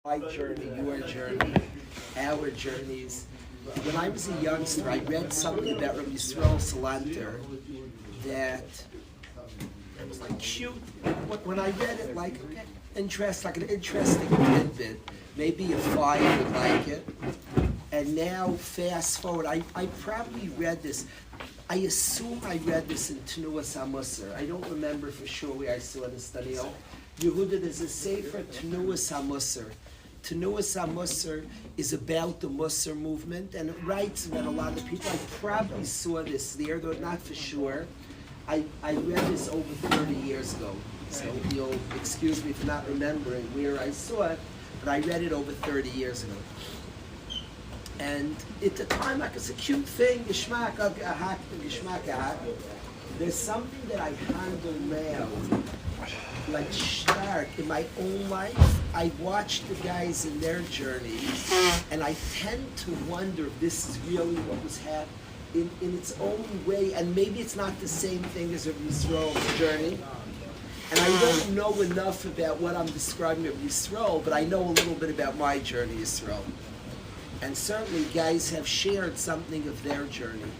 My journey, your journey, our journeys. When I was a youngster, I read something about Rabbi Yisrael Salanter that it was like cute. When I read it, like an interesting tidbit. Maybe a 5 would like it. And now, fast forward, I probably read this. I assume I read this in Tenuas HaMusar. I don't remember for sure where I saw this study. Yehuda, there's a sefer, Tenuas HaMusar. Tenuas HaMusar is about the Musar movement, and it writes about a lot of people. I probably saw this there, though not for sure. I read this over 30 years ago, so you'll excuse me for not remembering where I saw it, but I read it over 30 years ago. And at the time, like, it's a cute thing, geschmack. There's something that I handle now, like stark in my own life. I watch the guys in their journeys, and I tend to wonder if this is really what was happening in its own way, and maybe it's not the same thing as a Yisrael's journey. And I don't know enough about what I'm describing of Yisrael, but I know a little bit about my journey, Yisrael. And certainly guys have shared something of their journey.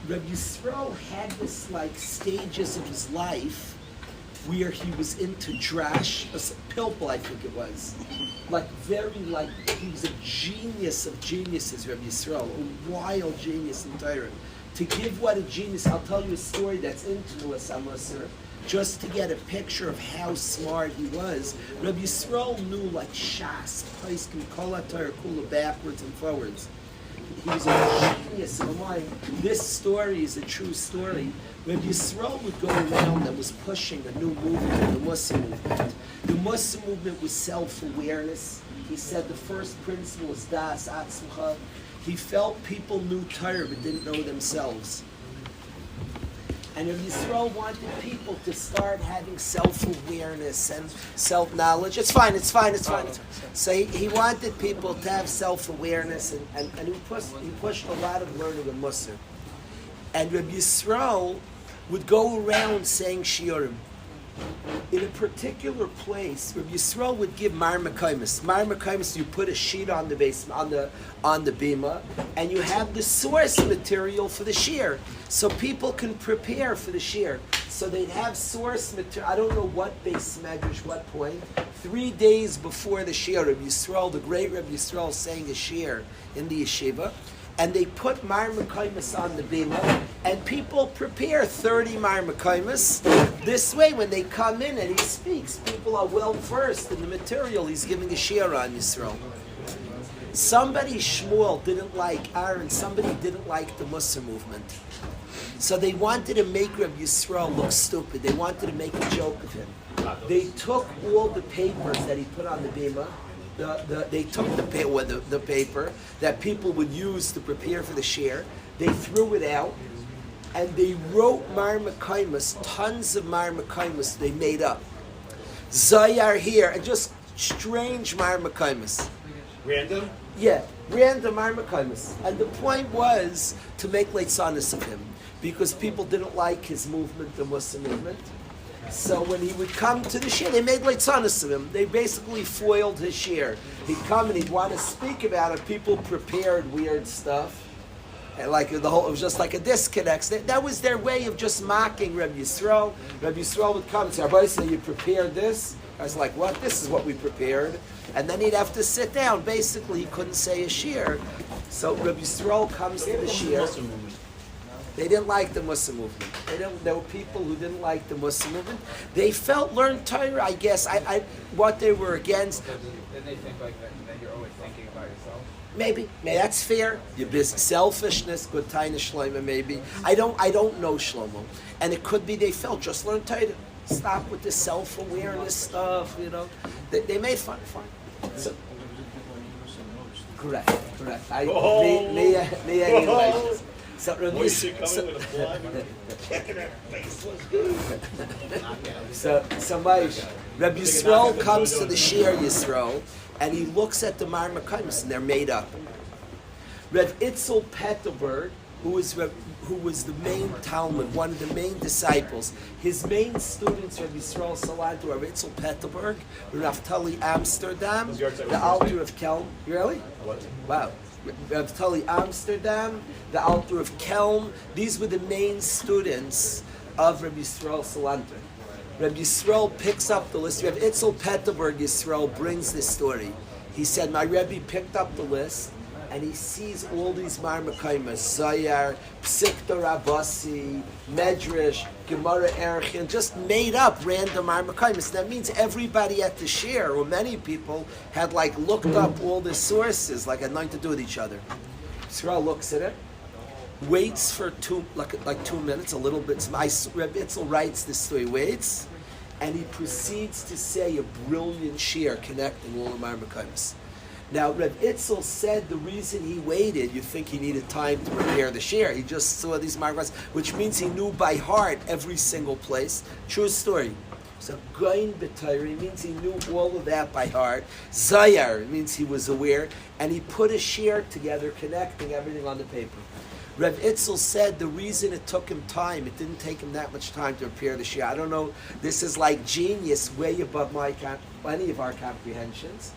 Rabbi Yisrael had this like stages of his life where he was into drash, pilpul I think it was. Like he was a genius of geniuses, Rabbi Yisrael, a wild genius in Torah. To give what a genius, I'll tell you a story that's into us, Amasar, just to get a picture of how smart he was. Rabbi Yisrael knew like Shas, Paiskim, Kol Torah, Kula, backwards and forwards. He was a genius of a mind. This story is a true story. Rabbi Yisrael would go around and was pushing a new movement, the Muslim movement. The Muslim movement was self-awareness. He said the first principle was Das Atzmacha. He felt people knew Torah but didn't know themselves. And Rabbi Yisrael wanted people to start having self-awareness and self-knowledge. It's fine. So he wanted people to have self-awareness, and he pushed a lot of learning in Musar. And Rabbi Yisrael would go around saying shiurim. In a particular place, Rabbi Yisrael would give Mar Mekaymis. Mar Mekaymis, you put a sheet on the base, on the bima, and you have the source material for the shear, so people can prepare for the shear. So they'd have source material. I don't know what base measures, what point. 3 days before the shear, Rabbi Yisrael, the great Rabbi Yisrael, saying a shear in the yeshiva. And they put Mar Mekaymis on the bima, and people prepare 30 Mar Mekaymis. This way, when they come in and he speaks, people are well versed in the material he's giving a shiur on Yisrael. Somebody, Shmuel, didn't like Aaron, somebody didn't like the Musar movement. So they wanted to make Rabbi Yisrael look stupid. They wanted to make a joke of him. They took all the papers that he put on the bima. They took the paper that people would use to prepare for the share. They threw it out, and they wrote Mar Mekaymis, tons of Mar Mekaymis they made up. Zayar here, and just strange Mar Mekaymis. Random? Yeah, random Mar Mekaymis. And the point was to make leitzanis of him, because people didn't like his movement, the Muslim movement. So when he would come to the shir, they made leitzanis of him. They basically foiled his shir. He'd come and he'd want to speak about it. People prepared weird stuff. And like it was just like a disconnect. That was their way of just mocking Rabbi Yisrael. Rabbi Yisrael would come and say, "Rabbi, so you prepared this?" I was like, "What? This is what we prepared." And then he'd have to sit down. Basically, he couldn't say a shir. So Rabbi Yisrael comes to the shir. They didn't like the Muslim movement. There were people who didn't like the Muslim movement. They felt learn Torah, I guess. What they were against. Then they think like that you're always thinking about yourself. Maybe that's fair. Your business, selfishness, good taina shlomo. Maybe I don't know shlomo, and it could be they felt just learn Torah. Stop with the self-awareness stuff. They made fun. So, correct. So Rabbi Yisrael comes to the Shir Yisrael, and he looks at the Mar Mekaymis, and they're made up. Rav Itzel Petterberg who was the main Talmud, one of the main disciples. His main students, Rabbi Yisrael Salanter, Rabbi Itzel Petterberg, Naftali Amsterdam, the Alter of Kelm. Really? Wow. Naftali Amsterdam, the Alter of Kelm. These were the main students of Rabbi Yisrael Salanter. Rabbi Yisrael picks up the list. Rabbi Itzel Petterberg Yisrael brings this story. He said, my Rebbe picked up the list, and he sees all these marmakaimas, Zayar, Psikta Rabasi, Medrash, Gemara Erchin, just made up random marmakaimas. That means everybody at the share, or many people, had looked up all the sources, had nothing to do with each other. Yisrael looks at it, waits for 2 minutes, a little bit. Rebbe Itzel writes this story, waits, and he proceeds to say a brilliant share connecting all the marmakaimas. Now, Reb Itzel said the reason he waited, you think he needed time to prepare the share. He just saw these markers, which means he knew by heart every single place. True story. So, Goin B'Torah means he knew all of that by heart. Zayar means he was aware, and he put a share together connecting everything on the paper. Reb Itzel said the reason it took him time, it didn't take him that much time to prepare the share. I don't know, this is like genius, way above any of our comprehensions.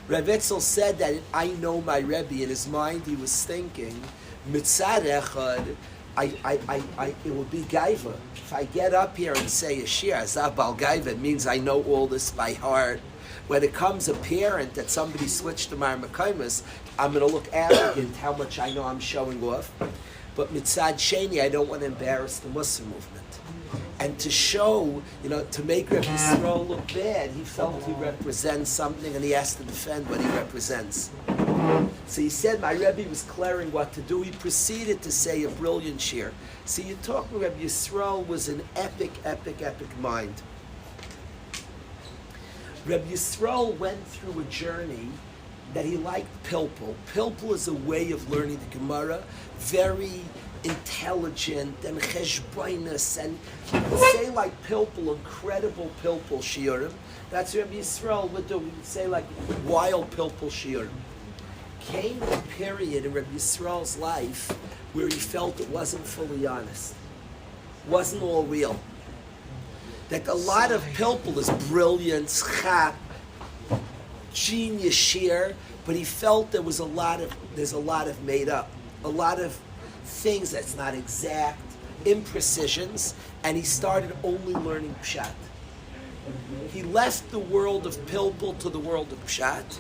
Reb Itzel said that I know my Rebbe. In his mind, he was thinking, Mitzad Echad, it will be gaiva. If I get up here and say a shir, Azav Bal Gaiva, it means I know all this by heart. When it comes apparent that somebody switched to Mar Makaimas, I'm going to look arrogant how much I know I'm showing off. But Mitzad Sheni, I don't want to embarrass the Muslim movement. And to show, to make Rabbi Yisrael look bad, he felt he represents something and he has to defend what he represents. So he said, my Rebbe was clearing what to do. He proceeded to say a brilliant shir. So you talk about Rabbi Yisrael was an epic mind. Rabbi Yisrael went through a journey that he liked pilpul. Pilpul is a way of learning the Gemara, very intelligent and cheshboinus, and he would say pilpul, incredible pilpul shiurim. That's what Rabbi Yisrael would do. He would say wild pilpul shiurim. Came a period in Rabbi Yisrael's life where he felt it wasn't fully honest, wasn't all real. That a lot of pilpul is brilliance, chap, genius shir, but he felt there's a lot of made up, a lot of things that's not exact, imprecisions, and he started only learning pshat. He left the world of pilpul to the world of pshat.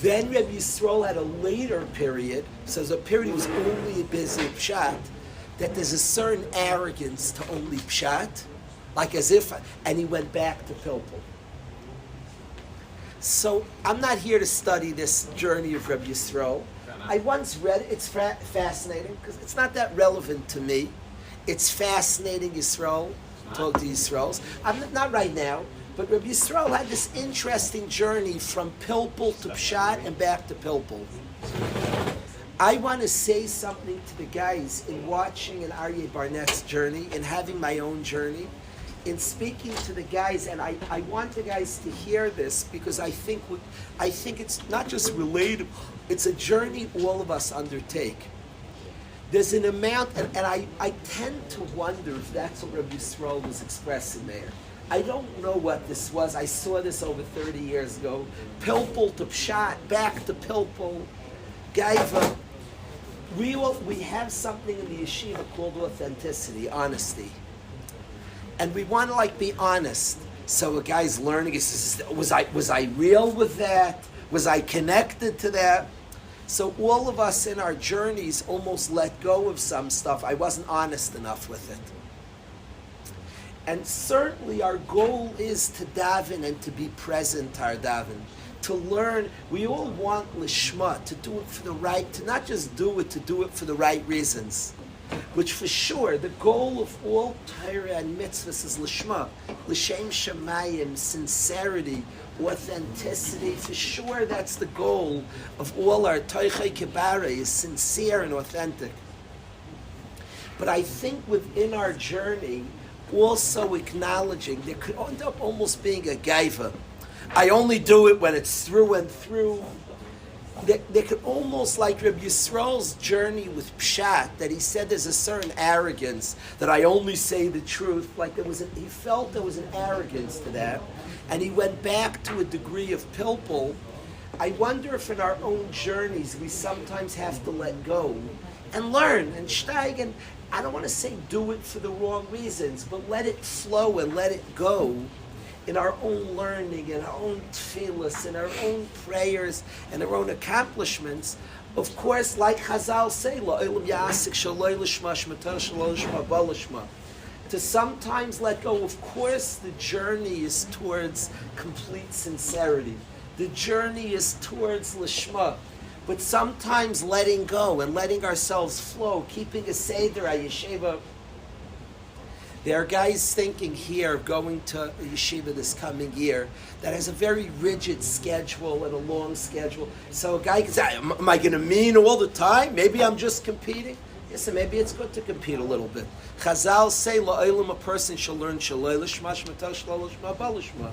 Then Rabbi Yisrael had a later period, so there's a period he was only busy with pshat, that there's a certain arrogance to only pshat, and he went back to pilpul. So I'm not here to study this journey of Rabbi Yisrael. I once read it. It's fascinating because it's not that relevant to me. It's fascinating, Yisrael, talk to Yisraels. Not right now, but Rabbi Yisrael had this interesting journey from pilpul to pshat and back to pilpul. I want to say something to the guys in watching an Aryeh Barnett's journey and having my own journey, in speaking to the guys, and I want the guys to hear this because I think it's not just relatable, it's a journey all of us undertake. There's an amount, and I tend to wonder if that's what Rabbi Yisrael was expressing there. I don't know what this was. I saw this over 30 years ago. Pilpul to pshat, back to pilpul, gaiva. We have something in the yeshiva called authenticity, honesty. And we want to be honest. So a guy's learning, he says, was I real with that? Was I connected to that? So all of us in our journeys almost let go of some stuff. I wasn't honest enough with it. And certainly our goal is to daven and to be present to our daven. To learn, we all want lishma, to do it for the right, to not just do it, to do it for the right reasons. Which for sure, the goal of all Torah and mitzvahs is lishma, l'shem shamayim, sincerity, authenticity. For sure, that's the goal of all our toichei kibare, is sincere and authentic. But I think within our journey, also acknowledging there could end up almost being a gaiva. I only do it when it's through and through. they could almost like Rabbi Yisrael's journey with Pshat, that he said there's a certain arrogance that I only say the truth. Like he felt there was an arrogance to that, and he went back to a degree of pilpul. I wonder if in our own journeys we sometimes have to let go and learn and steig, and I don't want to say do it for the wrong reasons, but let it flow and let it go in our own learning, in our own tefillas, in our own prayers, and our own accomplishments. Of course, like Chazal say, to sometimes let go. Of course, the journey is towards complete sincerity. The journey is towards Lishma. But sometimes letting go and letting ourselves flow, keeping a Seder, a yeshiva. There are guys thinking here of going to a yeshiva this coming year that has a very rigid schedule and a long schedule. So a guy can say, am I going to mean all the time? Maybe I'm just competing. Yes, and maybe it's good to compete a little bit. Chazal say, la'olam, a person shall learn shaloi l'shma shmata shaloi l'shma ba l'shma.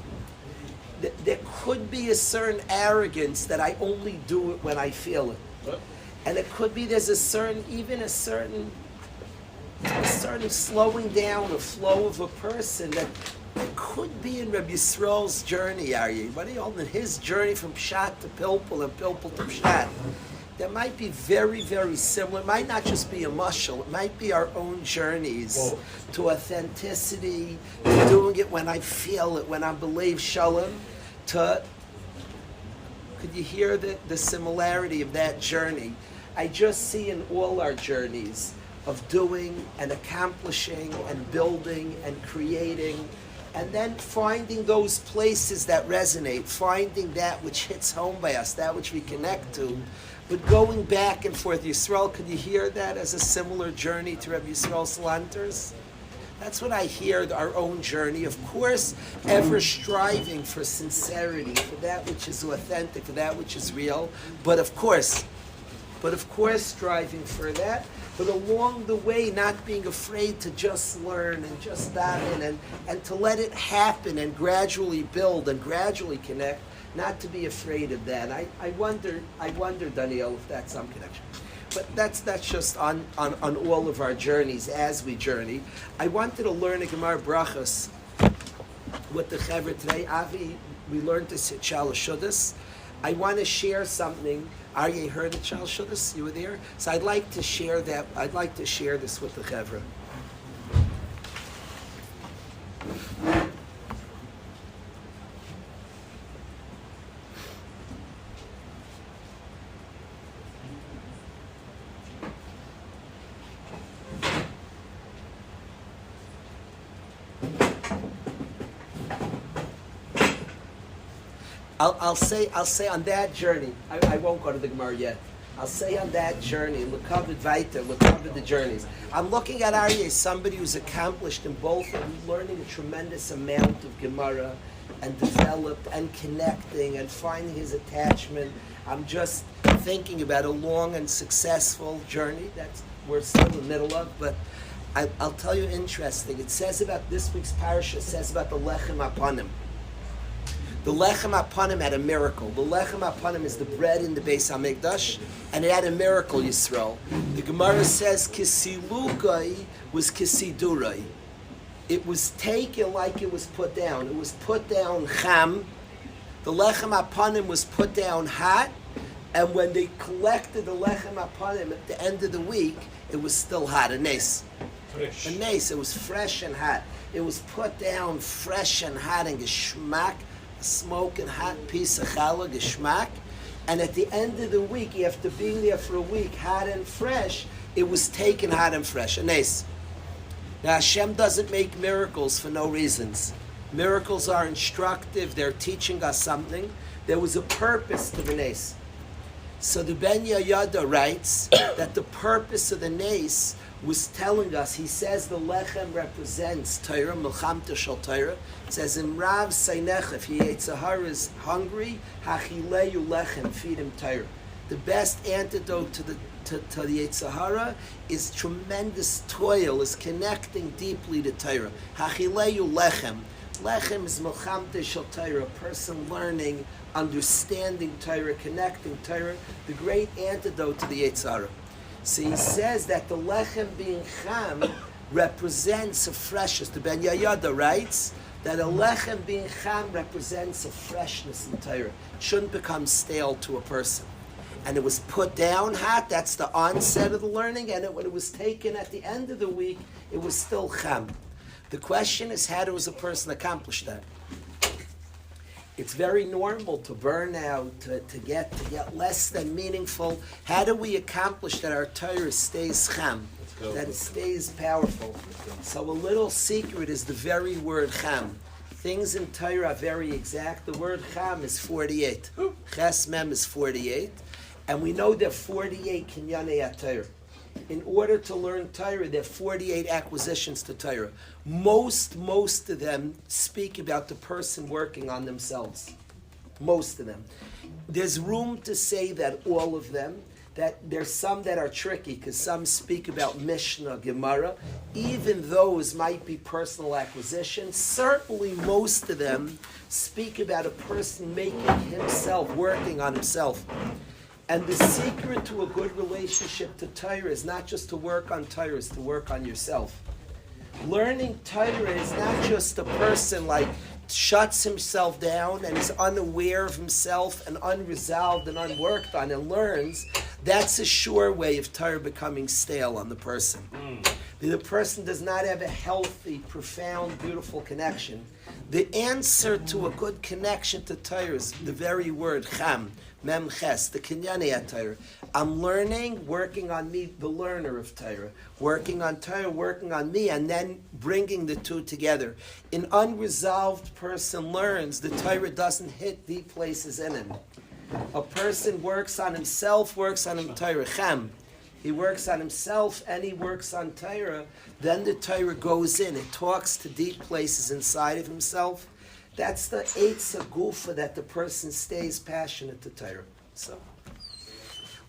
There could be a certain arrogance that I only do it when I feel it. And it could be there's a certain slowing down, a flow of a person that could be in Rabbi Yisrael's journey, Aryeh. What do you hold in his journey from Pshat to Pilpul and Pilpul to Pshat? That might be very, very similar. It might not just be a mushal. It might be our own journeys to authenticity, to doing it when I feel it, when I believe Shalom. Could you hear the similarity of that journey? I just see in all our journeys of doing and accomplishing and building and creating, and then finding those places that resonate, finding that which hits home by us, that which we connect to, but going back and forth. Yisrael, could you hear that as a similar journey to Rabbi Yisrael Salanter's? That's what I hear, our own journey. Of course, ever striving for sincerity, for that which is authentic, for that which is real, but of course striving for that. But along the way, not being afraid to just learn and just dive in and to let it happen and gradually build and gradually connect, not to be afraid of that. I wonder, Daniel, if that's some connection. But that's just on all of our journeys as we journey. I wanted to learn a Gemara Brachas with the Chevra today. Avi, we learned this at Shalosh Shudas. I want to share something. Aryeh heard at Shalosh Shudas? You were there? So I'd like to share that. I'd like to share this with the Chevra. I'll say on that journey, I won't go to the Gemara yet. I'll say on that journey, look cover the journeys. I'm looking at Aryeh, somebody who's accomplished in both of them, learning a tremendous amount of Gemara and developed and connecting and finding his attachment. I'm just thinking about a long and successful journey that we're still in the middle of, but I'll tell you interesting. It says about this week's parasha, says about the Lechem Apanim. The Lechem Apanim had a miracle. The Lechem Apanim is the bread in the Beis HaMikdash, and it had a miracle, Yisrael. The Gemara says, Kisilugai was Kisidurai. It was taken like it was put down. It was put down cham. The Lechem Apanim was put down hot, and when they collected the Lechem Apanim at the end of the week, it was still hot, a nes. Fresh. A nes, it was fresh and hot. It was put down fresh and hot and geschmack, a smoking hot piece of challah, geschmack. And at the end of the week, after being there for a week, hot and fresh, it was taken hot and fresh, a nes. Now Hashem doesn't make miracles for no reasons. Miracles are instructive, they're teaching us something. There was a purpose to the nes. So the Ben Yoyada writes that the purpose of the nes was telling us, he says the lechem represents Torah, Milchamta Shal Torah. It says in Rav Seinech, if Yetzirah is hungry, Hachileyu lechem, feed him Torah. The best antidote to the Yetzirah is tremendous toil, is connecting deeply to Torah. Hachileyu lechem. lechem is milchamte shel Torah, a person learning, understanding Torah, connecting Torah, the great antidote to the Yetzer Hara. So he says that the lechem being cham represents a freshness. The Ben Yayada writes that a lechem being cham represents a freshness in Torah. It shouldn't become stale to a person. And it was put down hot, that's the onset of the learning, and when it was taken at the end of the week, it was still cham. The question is, how does a person accomplish that? It's very normal to burn out, to get less than meaningful. How do we accomplish that our Torah stays cham, that it stays powerful? So a little secret is the very word cham. Things in Torah are very exact. The word cham is 48. Ches mem is 48. And we know there are 48 kinyanei Torah. In order to learn Torah, there are 48 acquisitions to Torah. Most of them speak about the person working on themselves. Most of them. There's room to say that all of them, that there's some that are tricky, because some speak about Mishnah, Gemara. Even those might be personal acquisitions. Certainly most of them speak about a person making himself, working on himself. And the secret to a good relationship to Torah is not just to work on Torah, it's to work on yourself. Learning Torah is not just a person like shuts himself down and is unaware of himself and unresolved and unworked on and learns. That's a sure way of Torah becoming stale on the person. The person does not have a healthy, profound, beautiful connection. The answer to a good connection to Torah is the very word cham. Mem ches, the kinyanei Torah. I'm learning, working on me, the learner of Torah. Working on Torah, working on me, and then bringing the two together. An unresolved person learns, the Torah doesn't hit deep places in him. A person works on himself, works on him Torah. Chem. He works on himself and he works on Torah. Then the Torah goes in. It talks to deep places inside of himself. That's the Eitza Gufa that the person stays passionate to Torah. So,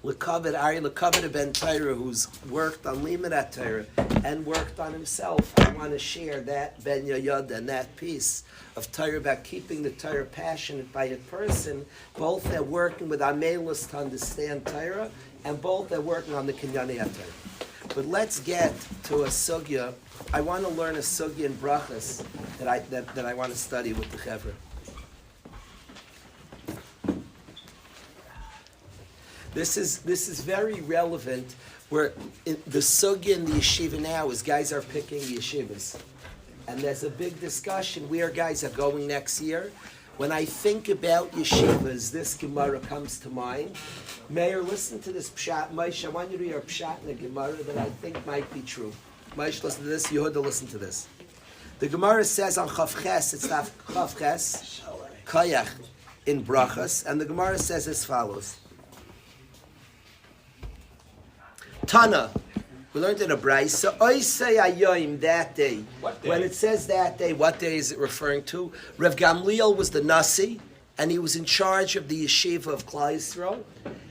L'kavod Ben Torah, who's worked on Limudat Torah and worked on himself, I want to share that Ben Yoyada and that piece of Torah about keeping the Torah passionate by a person, both that working with Amelus to understand Torah, and both that working on the Kinyanei Torah. But let's get to a sugya. I want to learn a sugya in brachas that I want to study with the chevra. This is very relevant. Where the sugya in the yeshiva now is guys are picking yeshivas, and there's a big discussion where guys are going next year. When I think about yeshivas, this Gemara comes to mind. Meir, listen to this pshat. Maish, I want you to hear a pshat in the Gemara that I think might be true. Maish, listen to this. Yehuda, listen to this. The Gemara says on Chav Ches, it's not Chav Ches, Kayach in Brachas, and the Gemara says as follows. Tana, we learned in a Brayso, Oisei Ayoim, that day. What day? When it says that day, what day is it referring to? Rav Gamliel was the Nasi, and he was in charge of the yeshiva of Klal Yisrael.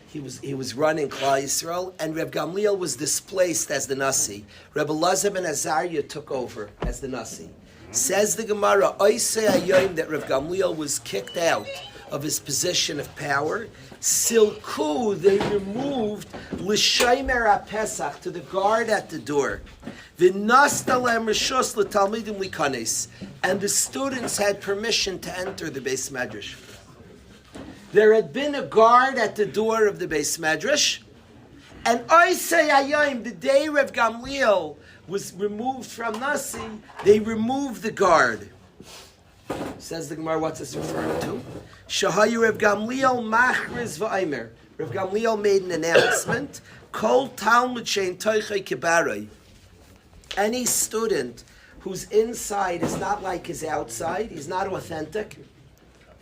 He was running Klal Yisrael, and Rav Gamliel was displaced as the Nasi. Rabbi Elazar ben Azariah took over as the Nasi. Says the Gemara, Oisei Ayoim, that Rav Gamliel was kicked out of his position of power. Silku, they removed l'shaymer ha-pesach, to the guard at the door. V'nasta lehem reshus l'talmidim likanes, and the students had permission to enter the Beis Medrash. There had been a guard at the door of the Beis Medrash, and Oisei Hayom, the day Rav Gamliel was removed from Nasi, they removed the guard. Says the Gemara, what's this referring to? Shahayu Rav Gamliel machriz v'aymer. Rav Gamliel made an announcement. Kol Talmud shein toichei kibarei. Any student whose inside is not like his outside, he's not authentic,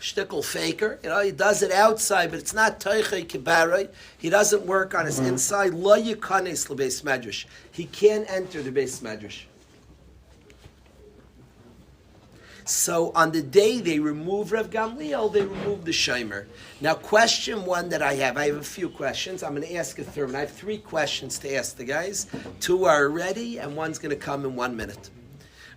shtickle faker, he does it outside, but it's not toichei kibarei. He doesn't work on his inside. Lo yikanes lebeis medrash. He can't enter the Beis Medrash. So on the day they remove Rav Gamliel, they remove the Shomer. Now, question one that I have a few questions. I'm going to ask a third one. I have 3 questions to ask the guys. 2 are ready, and one's going to come in 1 minute.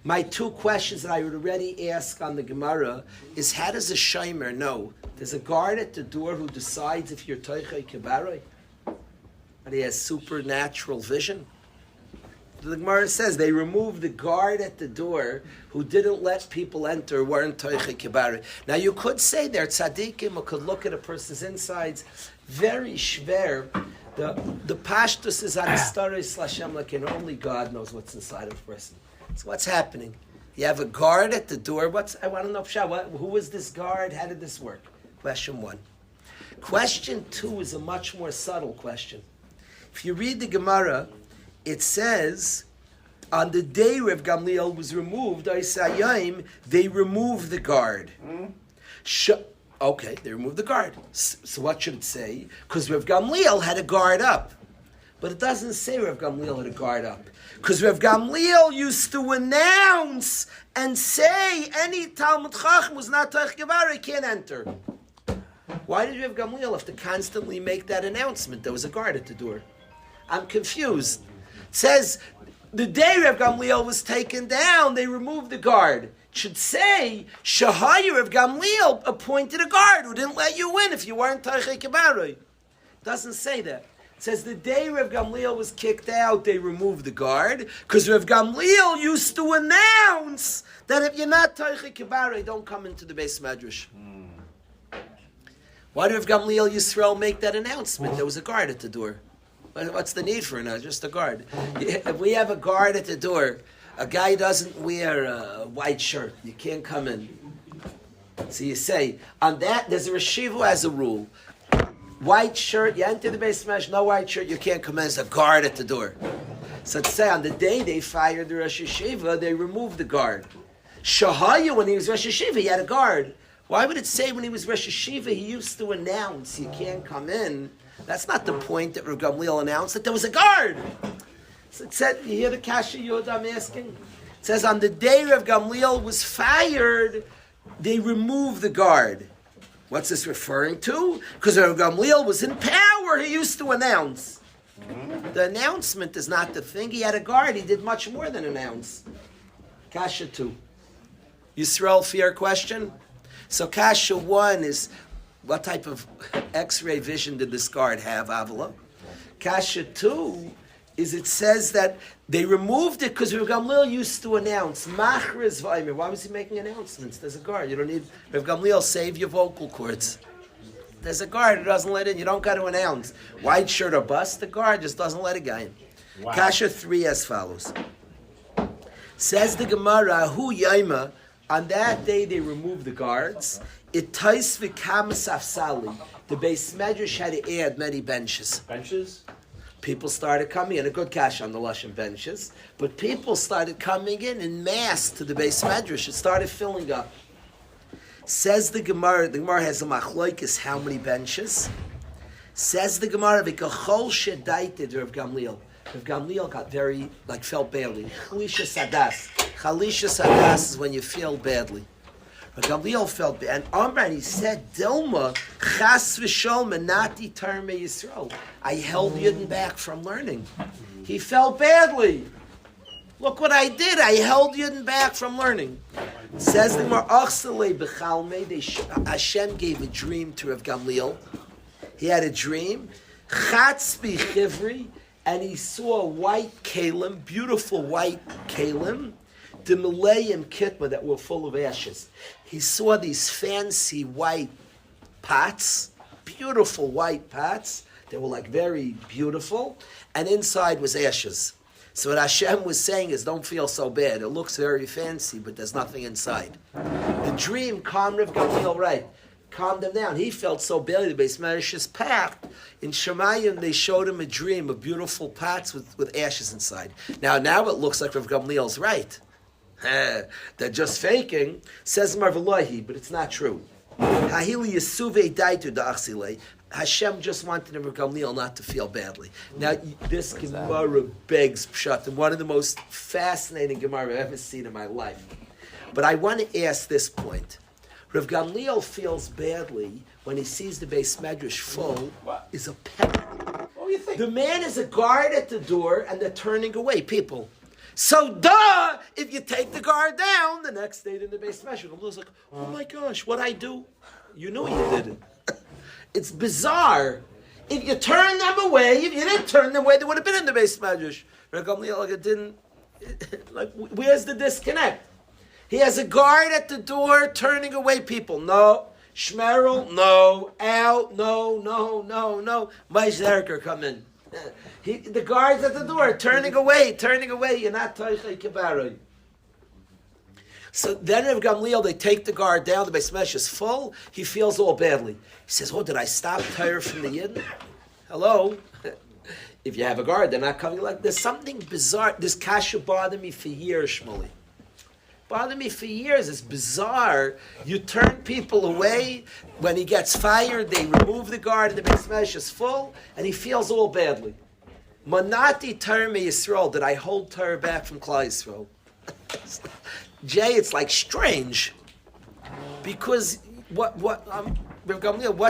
My two questions that I would already ask on the Gemara is, how does a shomer know? There's a guard at the door who decides if you're toichei kibaroi, and he has supernatural vision. The Gemara says they removed the guard at the door who didn't let people enter, weren't toichei kibaroi. Now you could say they're tzaddikim, or could look at a person's insides. Very schwer. The pashtus is on staris Lashem, like, and only God knows what's inside of a person. So what's happening? You have a guard at the door. I want to know, who was this guard? How did this work? Question one. Question two is a much more subtle question. If you read the Gemara, it says, on the day Rav Gamliel was removed, they removed the guard. Okay, they removed the guard. So what should it say? Because Rav Gamliel had a guard up. But it doesn't say Rav Gamliel had a guard up. Because Rav Gamliel used to announce and say any Talmud Chacham was not Toich Gebaroi can't enter. Why did Rav Gamliel have to constantly make that announcement? There was a guard at the door. I'm confused. It says, the day Rav Gamliel was taken down, they removed the guard. It should say, Shahayu Rav Gamliel appointed a guard who didn't let you in if you weren't Toich Gebaroi. It doesn't say that. It says the day Rav Gamliel was kicked out, they removed the guard, because Rav Gamliel used to announce that if you're not Toich Gebaroi, don't come into the Beis Medrash. Why did Rav Gamliel Yisrael make that announcement? There was a guard at the door. What's the need for it now? Just a guard. If we have a guard at the door, a guy doesn't wear a white shirt, you can't come in. So you say, on that, there's a Rashiv who has a rule. White shirt, you enter the Beis Medrash, no white shirt, you can't come in. There's a guard at the door. So to say, on the day they fired the Rosh Hashiva, they removed the guard. Shahayu, when he was Rosh Hashiva, he had a guard. Why would it say when he was Rosh Hashiva, he used to announce, you can't come in? That's not the point that Rav Gamliel announced, that there was a guard. So it said, you hear the Kasha Yod I'm asking? It says, on the day Rav Gamliel was fired, they removed the guard. What's this referring to? Because Rav Gamliel was in power, he used to announce. The announcement is not the thing. He had a guard, he did much more than announce. Kasha 2. Yisrael, fear question? So Kasha 1 is, what type of X-ray vision did this guard have, Avila? Kasha 2 is, it says that they removed it because Rav Gamliel used to announce. Machriz v'aymer. Why was he making announcements? There's a guard. You don't need Rav Gamliel, save your vocal cords. There's a guard who doesn't let in. You don't got to announce. White shirt or bust, the guard just doesn't let a guy in. Wow. Kasha 3 as follows. Says the Gemara, Hu Yaima, on that day they removed the guards. It tais v'kam safsali. The Beis Medrash had to add many benches. Benches? People started coming in, a good cash on the Lashon benches, but people started coming in mass to the Beis Medrash. It started filling up. Says the Gemara has a machloikis, how many benches? Says the Gemara, v'kachol shedaited Rav Gamliel. Rav Gamliel got very, felt badly. Chalisha sadas. Chalisha sadas is when you feel badly. Rav Gamliel felt bad. And Amran, he said, Dilma, chas v'shol menati terme Yisrael. I held Yidden back from learning. He felt badly. Look what I did. I held Yidden back from learning. Says the Gemara, Achsalei b'chalmei, Hashem gave a dream to Rav Gamliel. He had a dream. Chatz b'chivri, and he saw a white kalim, beautiful white kalim, the Malayim kitma that were full of ashes. He saw these fancy white pots, beautiful white pots. They were very beautiful, and inside was ashes. So what Hashem was saying is, don't feel so bad. It looks very fancy, but there's nothing inside. The dream calmed Rav Gamliel, right? Calmed him down. He felt so badly. The Beis Medrash is packed. In Shemayim, they showed him a dream of beautiful pots with ashes inside. Now it looks like Rav Gamliel's right. They're just faking. Says Marvelahi, but it's not true. Hahili Yesuvei Daitu Da'achsilei. Hashem just wanted Rav Gamliel not to feel badly. Now, this Gemara begs Pshat, and one of the most fascinating Gemara I've ever seen in my life. But I want to ask this point. Rav Gamliel feels badly when he sees the Beis Medrash full is a pet. What do you think? The man is a guard at the door, and they're turning away people. So, if you take the guard down, the next day in the base measure, Gamliel's like, oh my gosh, what'd I do? You knew you did it. It's bizarre. If you turn them away, if you didn't turn them away, they would have been in the base medrash. Gamliel, like it didn't. Like, where's the disconnect? He has a guard at the door turning away people. No. Shmerel, no. Out, no. Maish Zerker, come in. The guard's at the door, turning away. You're not Toichei Kibaroi. So then Rav Gamliel, they take the guard down, the Beis Medrash is full, he feels all badly. He says, oh, did I stop Torah from the Yidden? Hello? If you have a guard, they're not coming. Like, there's something bizarre. This kasha bothered me for years, Shmuley. Bothered me for years. It's bizarre. You turn people away. When he gets fired, they remove the guard, and the Beis Medrash is full, and he feels all badly. Manati Torah me Yisrael. Did I hold Torah back from Klal Yisrael? Jay, it's like strange. Because what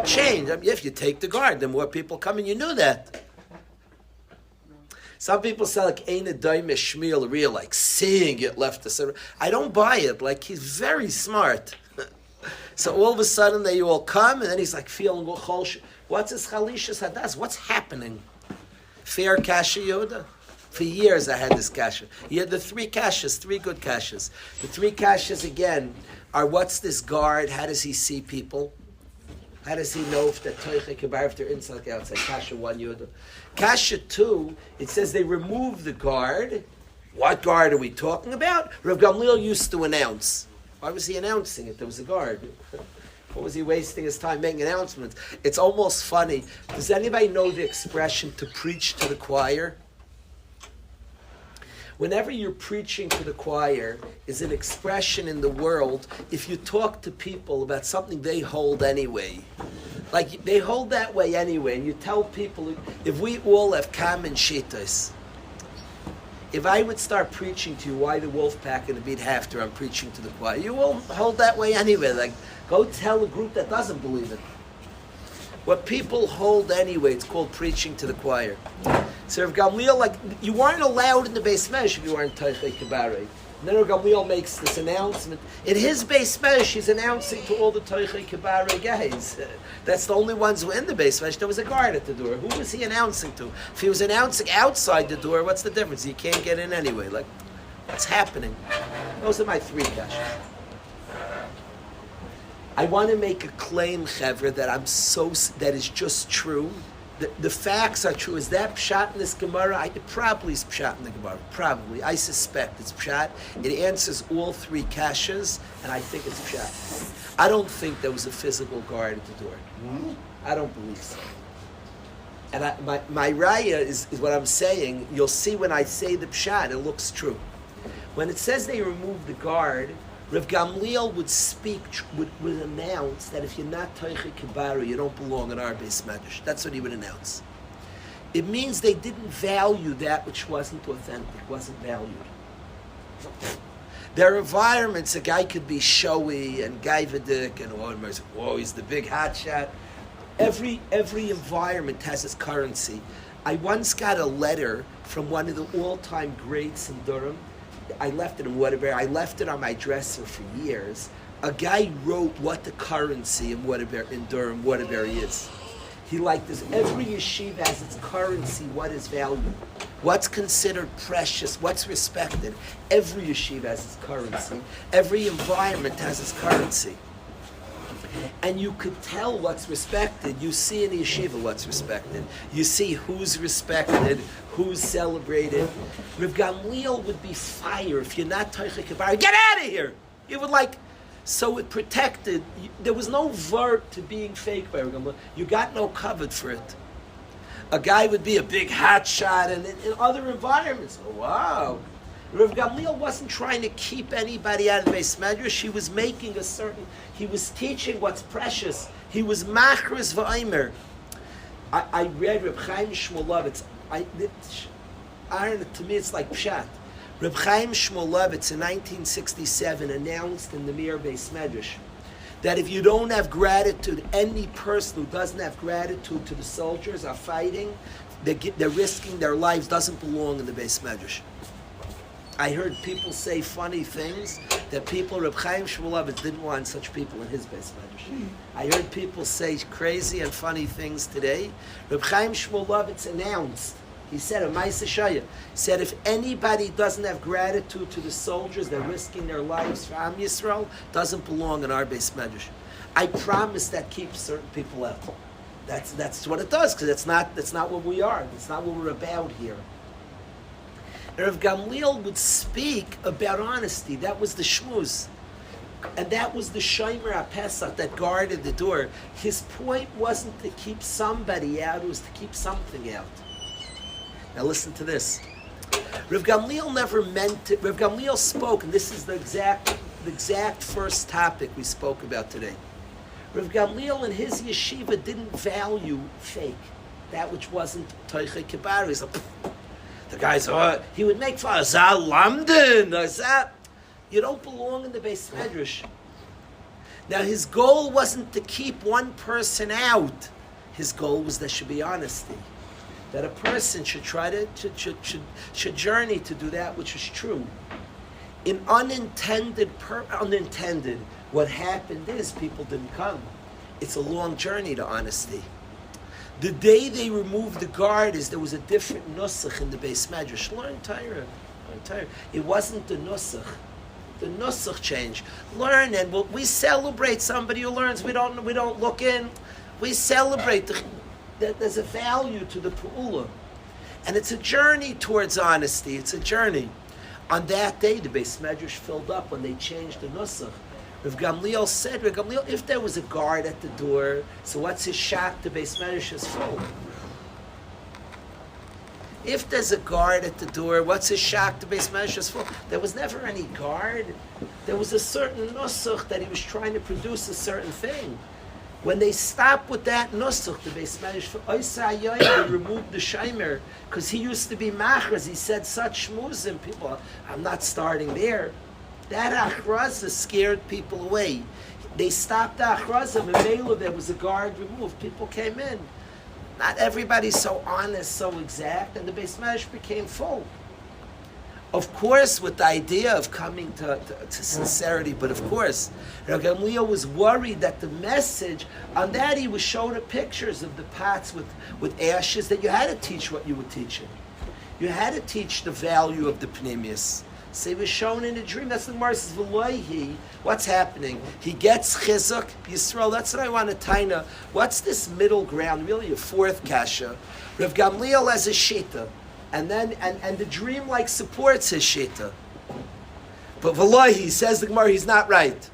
changed? I mean, if you take the guard, then more people come, and you knew that. Some people say like Eina Daime Shmiel real, like seeing it left us. I don't buy it. Like he's very smart. So all of a sudden they all come, and then he's like feeling what's his Chalishas Hadas? What's happening? Fair Kasha Yoda? For years I had this Kasha. You had the three Kashas, three good Kashas. The three Kashas again are what's this guard? How does he see people? How does he know if they're Toichei Kibar, if they're inside or outside? Kasha 1 Yoda. Kasha 2, it says they remove the guard. What guard are we talking about? Rav Gamliel used to announce. Why was he announcing it? There was a guard. What was he wasting his time making announcements? It's almost funny. Does anybody know the expression to preach to the choir? Whenever you're preaching to the choir is an expression in the world if you talk to people about something they hold anyway. Like they hold that way anyway, and you tell people, if we all have common shittas, if I would start preaching to you why the wolf pack and the beat after I'm preaching to the choir, you all hold that way anyway. Like, go tell a group that doesn't believe it. What people hold anyway, it's called preaching to the choir. So Rav Gamliel, like, you weren't allowed in the Beis Medrash if you weren't Toichei Kibarei. And then Rav Gamliel makes this announcement. In his Beis Medrash, he's announcing to all the Toichei Kibarei guys. That's the only ones who were in the Beis Medrash. There was a guard at the door. Who was he announcing to? If he was announcing outside the door, what's the difference? You can't get in anyway. Like, what's happening? Those are my three questions. I want to make a claim, Chevra, that is just true. The facts are true. Is that pshat in this Gemara? It probably is pshat in the Gemara. Probably. I suspect it's pshat. It answers all three kashas, and I think it's pshat. I don't think there was a physical guard at the door. I don't believe so. And my raya is what I'm saying. You'll see when I say the pshat, it looks true. When it says they removed the guard, Rav Gamliel would speak, would announce that if you're not Toichei Kibaru, you don't belong in our Beis Medrash. That's what he would announce. It means they didn't value that which wasn't authentic, wasn't valued. There are environments, a guy could be showy and gaivadik and whoa, he's the big hotshot. Every environment has its currency. I once got a letter from one of the all-time greats in Durham. I left it in Waterbury. I left it on my dresser for years. A guy wrote what the currency in Durham, Waterbury is. He liked this. Every yeshiva has its currency, what is valued. What's considered precious, what's respected. Every yeshiva has its currency. Every environment has its currency. And you could tell what's respected. You see in the yeshiva what's respected. You see who's respected, who's celebrated. Rav Gamliel would be fire if you're not Toichei Kibar. Get out of here! You would like, so it protected. There was no vert to being fake by Rav Gamliel. You got no covered for it. A guy would be a big hotshot, and in other environments, oh, wow. Rav Gamliel wasn't trying to keep anybody out of the Beis Medrash. He was making he was teaching what's precious. He was machris v'aymer. I read Reb Chaim Shmulevitz. To me it's like pshat. Reb Chaim Shmulevitz in 1967 announced in the Mir Beis Medrash that if you don't have gratitude, any person who doesn't have gratitude to the soldiers are fighting, they're risking their lives, doesn't belong in the Beis Medrash. I heard people say funny things that Reb Chaim Shmulevitz didn't want such people in his Beis Medrash. I heard people say crazy and funny things today. Reb Chaim Shmulevitz announced, he said, a Maaseh Shaya, he said, if anybody doesn't have gratitude to the soldiers that are risking their lives for Am Yisrael, doesn't belong in our Beis Medrash. I promise that keeps certain people out. That's what it does, because that's not what we are. It's not what we're about here. Rav Gamliel would speak about honesty. That was the shmuz. And that was the Shomer HaPesach that guarded the door. His point wasn't to keep somebody out, it was to keep something out. Now listen to this. Rav Gamliel never meant it. Rav Gamliel spoke, and this is the exact first topic we spoke about today. Rav Gamliel in his yeshiva didn't value fake, that which wasn't Toichei Kibar. He's like, the guys, he would make fun of Zal Lamden. You don't belong in the Beis Medrash. Now his goal wasn't to keep one person out. His goal was there should be honesty. That a person should try to should journey to do that which is true. In unintended, what happened is people didn't come. It's a long journey to honesty. The day they removed the guard is there was a different nusach in the Beis Medrash. Learn Torah. It wasn't the nusach. The nusach changed. Learn, and we celebrate somebody who learns. We don't look in. We celebrate that there's a value to the pu'ula. And it's a journey towards honesty. It's a journey. On that day, the Beis Medrash filled up when they changed the nusach. Rav Gamliel said, if there was a guard at the door, so what's his shot? The Beis Medrash is full. If there's a guard at the door, what's his shot? The Beis Medrash is full. There was never any guard. There was a certain nusach that he was trying to produce a certain thing. When they stopped with that nusach, the Beis Medrash, they removed the shaymer, because he used to be machras. He said such shmuzim. People, I'm not starting there. That achraza scared people away. They stopped the achraza. In Mela, there was a guard removed. People came in. Not everybody's so honest, so exact, and the Beis Medrash became full. Of course, with the idea of coming to sincerity, but of course, Rav Gamliel was worried that the message, on that he was showing the pictures of the pots with ashes, that you had to teach what you were teaching. You had to teach the value of the pneumius. So he was shown in a dream. That's the Gemara says, V'loihi. What's happening? He gets chizuk, Yisrael. That's what I want to taina. What's this middle ground? Really a fourth kasha. Rav Gamliel has a shita. And then the dream like supports his shita. But V'loihi, says the Gemara, he's not right.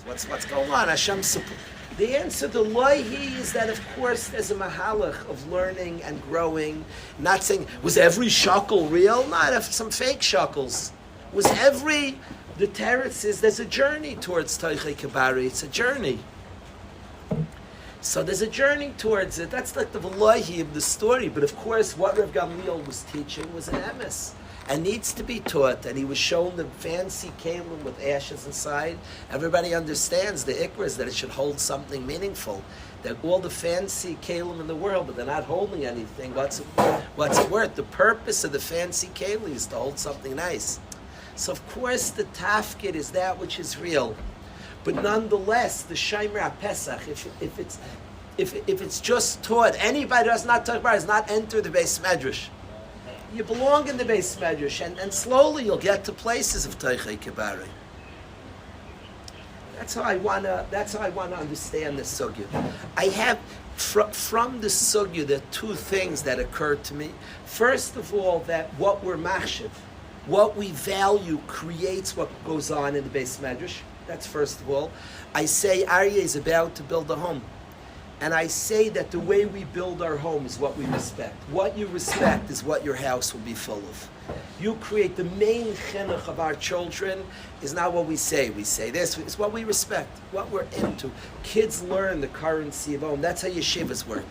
What's going on? Hashem support. The answer to loihi is that, of course, there's a mahalach of learning and growing. Not saying, was every shackle real? Not some fake shackles. Was every, the teretz is, there's a journey towards Toichei Kibari. It's a journey. So there's a journey towards it. That's like the veloihi of the story. But of course, what Rav Gamliel was teaching was an emes. And needs to be taught, and he was shown the fancy kalim with ashes inside. Everybody understands the ikra is that it should hold something meaningful. That all the fancy kalim in the world, but they're not holding anything. What's it worth? The purpose of the fancy kalim is to hold something nice. So of course the tafkid is that which is real, but nonetheless the Shomer HaPesach, if it's just taught, anybody who does not talk about it does not enter the Beis Medrash. You belong in the Beis Medrash, and slowly you'll get to places of Toichei Kibari. That's how I wanna understand this sugya. I have from the sugya there are two things that occurred to me. First of all, that what we're machshav, what we value, creates what goes on in the Beis Medrash. That's first of all. I say Aryeh is about to build a home. And I say that the way we build our home is what we respect. What you respect is what your house will be full of. You create the main chinuch of our children is not what we say. We say this, it's what we respect, what we're into. Kids learn the currency of home. That's how yeshivas work.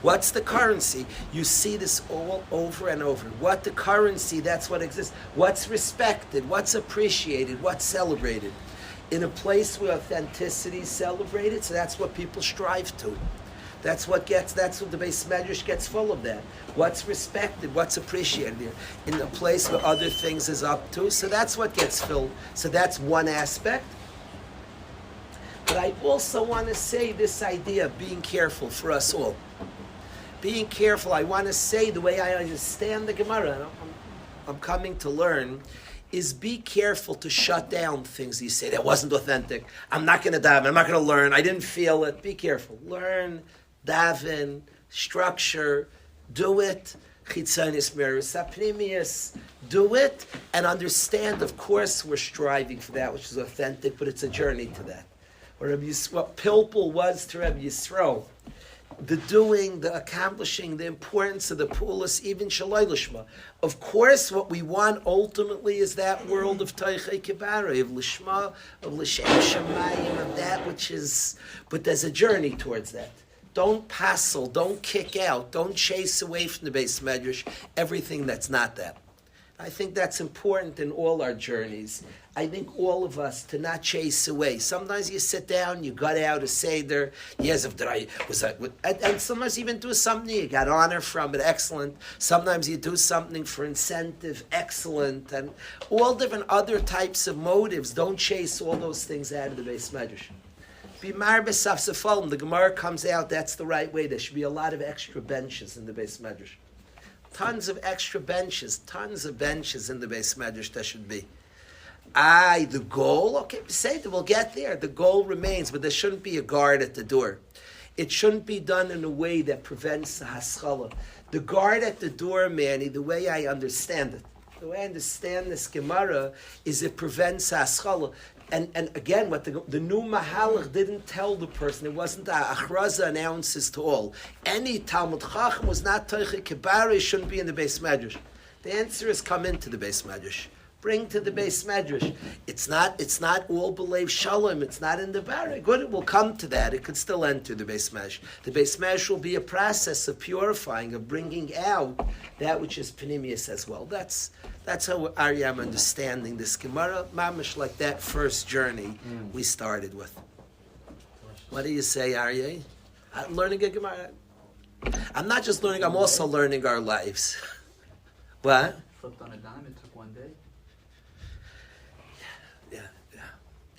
What's the currency? You see this all over and over. What the currency, that's what exists. What's respected, what's appreciated, what's celebrated. In a place where authenticity is celebrated, so that's what people strive to. That's what the Beis Medrash gets full of that. What's respected, what's appreciated here. In a place where other things is up to, so that's what gets filled. So that's one aspect. But I also want to say this idea of being careful for us all. Being careful, I want to say the way I understand the Gemara, I'm coming to learn, is be careful to shut down things you say. That wasn't authentic. I'm not going to daven. I'm not going to learn. I didn't feel it. Be careful. Learn, daven, structure, do it. Chitzonis miris apnimius, do it, and understand, of course, we're striving for that which is authentic, but it's a journey to that. What Pilpul was to Rabbi Yisro, the doing, the accomplishing, the importance of the pulas, even Shalai Lishma. Of course, what we want ultimately is that world of Teichei Kibara, of Lishma, of L'Shem Shemayim, of that which is, but there's a journey towards that. Don't passel, don't kick out, don't chase away from the Beis Medrash everything that's not that. I think that's important in all our journeys. I think all of us to not chase away. Sometimes you sit down, you got out a seder. Yes, and sometimes you even do something you got honor from it, excellent. Sometimes you do something for incentive, excellent, and all different other types of motives. Don't chase all those things out of the Beis Medrash. Be marbes safsafalm. The Gemara comes out. That's the right way. There should be a lot of extra benches in the Beis Medrash. Tons of extra benches, tons of benches in the Beis Medrash there should be. The goal, okay, say that we'll get there. The goal remains, but there shouldn't be a guard at the door. It shouldn't be done in a way that prevents the haskalah. The guard at the door, Manny, the way I understand it, the way I understand this Gemara is it prevents haskalah. And again, what the new Mahalach didn't tell the person, it wasn't the Achraza announces to all. Any Talmud Chacham was not Teichei Kibara, shouldn't be in the Beis Medrash. The answer is come into the Beis Medrash. Bring to the Beis Medrash. It's not all B'leiv Shalom, it's not in the Bara. Good, it will come to that. It could still enter the Beis Medrash. The Beis Medrash will be a process of purifying, of bringing out that which is Panimius as well. That's how I'm understanding this Gemara, mamish like that first journey we started with. What do you say, Aryeh? I'm learning a Gemara. I'm not just learning, I'm also learning our lives. What? Flipped on a dime, it took one day. Yeah.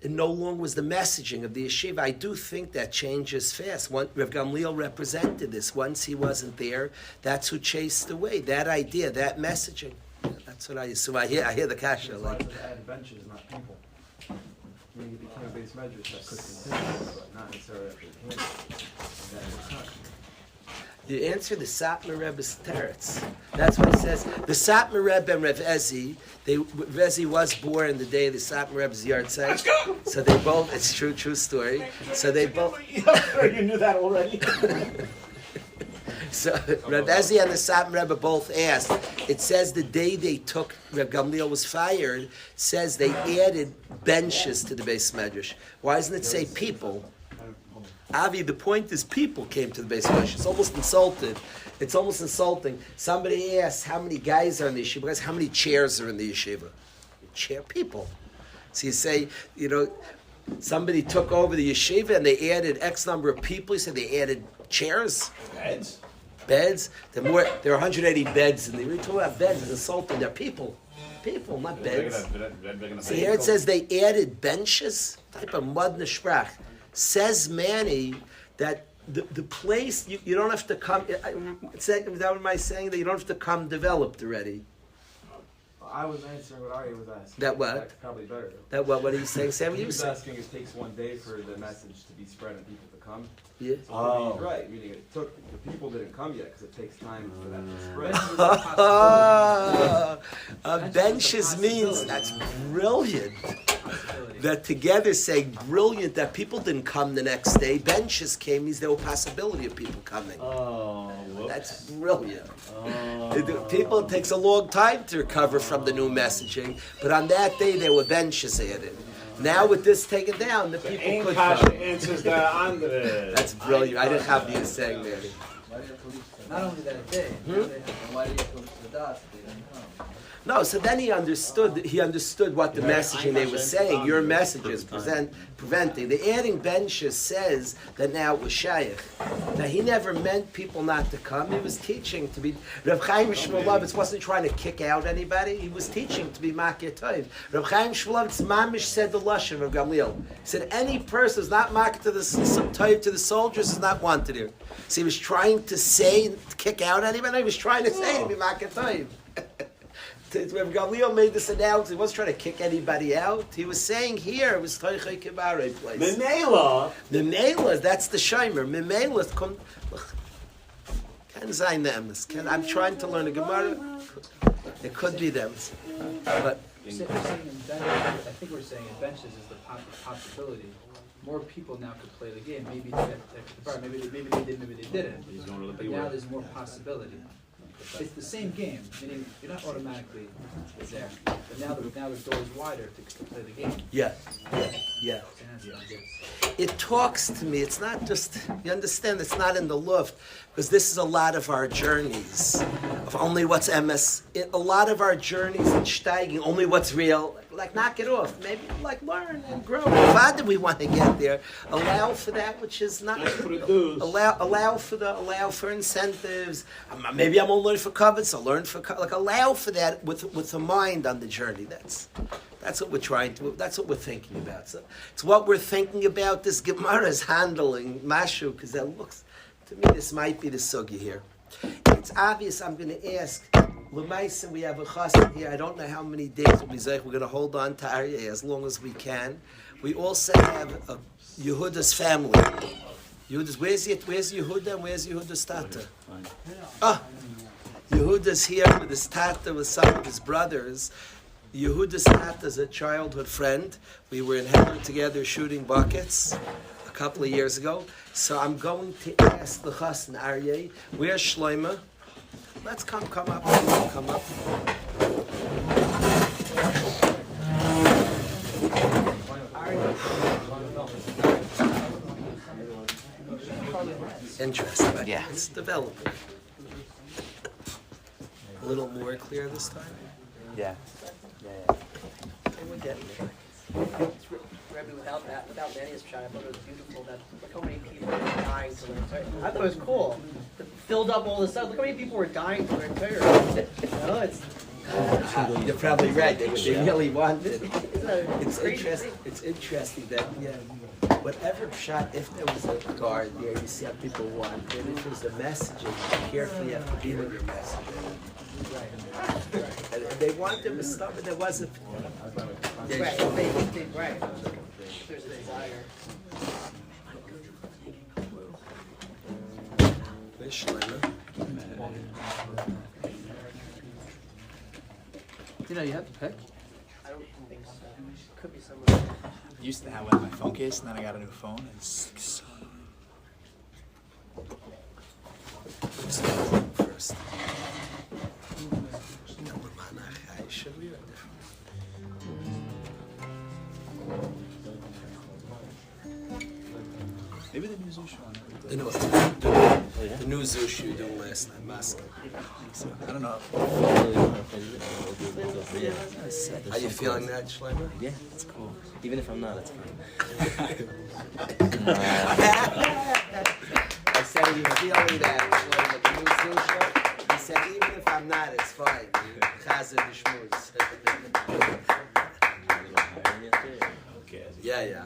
It no longer was the messaging of the yeshiva. I do think that changes fast. Rav Gamliel represented this. Once he wasn't there, that's who chased away. That idea, that messaging. That's what I hear the kasha. Like add benches, not people. I mean, you became a Beis Medrash that could continue, but not necessarily after You answer the Satmar Rebbe's teretz. That's what he says. The Satmar Rebbe and Rev Ezi, Rev Ezi was born the day of the Satmar Rebbe's yahrzeit. So they both, it's true story. So they both. You knew that already. So Rev Ezi and the Satmar Rebbe both asked. It says the day they took, Rev Gamliel was fired, says they added benches to the Beis Medrash. Why doesn't it say people? Avi, the point is people came to the Beis Medrash. It's almost insulting. Somebody asks how many guys are in the yeshiva. Guys, how many chairs are in the yeshiva? People. So you say, somebody took over the yeshiva and they added X number of people. You say they added chairs? Beds? There are 180 beds in the. We're talking about beds. It's insulting. They're people. People, not beds. So here it says they added benches. Type of mud nesprach. Says Manny that the place you don't have to come. Is that what am I saying? That you don't have to come developed already. I was answering what Ari was asking. That what? That's probably better. That what? What are you saying, Sam? He was asking it takes one day for the message to be spread and people to come. Yeah. So he's right. Meaning the people didn't come yet because it takes time for that to spread. Benches means that's brilliant. That together saying brilliant that people didn't come the next day. Benches came means there was a possibility of people coming. That's brilliant. People, it takes a long time to recover from the new messaging, but on that day there were benches added. Now with this taken down, the people could come. Answers the Andre. That's brilliant. I didn't have you saying that. Not only that day, why did you go to the dust? They didn't come. No, so then he understood what the messaging they were saying. Your message is preventing. The adding benches says that now it was shaykh. Now, he never meant people not to come. He was teaching to be. Reb Chaim Shmulevitz wasn't trying to kick out anybody. He was teaching to be Makir Tov. Reb Chaim Shmulevitz mamish said the lashon of Gamliel. He said any person who's not Makir to the Tov to the soldiers is not wanted here. So he was trying to say to kick out anybody. He was trying to say to be Makir Tov. When Gamliel made this announcement, he wasn't trying to kick anybody out. He was saying here, it was Toichei Kibarei place. Memela, that's the Shomer. Memela, can sein the emes. I'm trying to learn a Gemara. It could be them. But I think we're saying in benches is the possibility. More people now could play the game. Maybe maybe they did, maybe they didn't. But now there's more possibility. It's the same game, meaning you're not automatically there. But now the door is wider to play the game. yeah. It talks to me. It's not just, you understand, it's not in the luft, because this is a lot of our journeys of only what's MS. A lot of our journeys in steiging, only what's real. Like, knock it off. Maybe, like, learn and grow. Why do we want to get there? Allow for that which is not. Allow for incentives. Maybe I'm going to learn for covets. I'll learn for like allow for that with a mind on the journey. That's what we're trying to. That's what we're thinking about. So it's what we're thinking about. This Gemara is handling mashu, because that looks to me this might be the sugi here. It's obvious. I'm going to ask. L'maisa, we have a chassid here. I don't know how many days we'll be zayich. We're going to hold on to Aryeh as long as we can. We also have a Yehuda's family. Yehuda's, where's Yehuda and where's Yehuda's tata? Yehuda's here with his tata, with some of his brothers. Yehuda's tata is a childhood friend. We were in Heber together shooting buckets a couple of years ago. So I'm going to ask the chassid Aryeh, where's Shloima? Let's come up. Come up. Interesting, but yeah, it's developing. A little more clear this time? Yeah. Okay, we're getting there. Rabbi, without Danny's shot, I thought it was beautiful that look how many people were dying to learn Torah. I thought it was cool. It filled up all the stuff. Look how many people were dying to learn Torah. You're probably right. They really wanted. It's interesting. It's interesting that whatever shot, if there was a guard there, you see how people wanted. If it was the messaging, you carefully have to be with your messaging. Right. And they wanted to stop, but there wasn't. Right. There's a desire. You know, you have to pick. I don't think so. Could be somewhere. Used to have one in my phone case, and then I got a new phone. It's First. maybe the new Zushu on it. The new Zushu you done last night, Moscow. I don't know. How you feeling that, Shlomo? Yeah, it's cool. Even if I'm not, it's fine. I said, are you feeling that, Shlomo? The new Zushu? He said, even if I'm not, it's fine. Chazer b'shmuz. Okay. Yeah.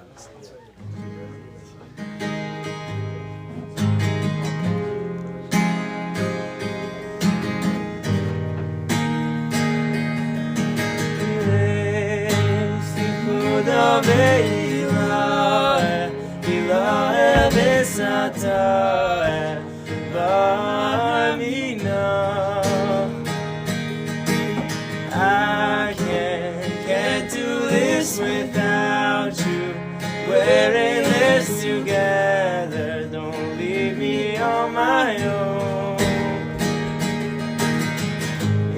I can't do this without you. We're in this together. Don't leave me on my own.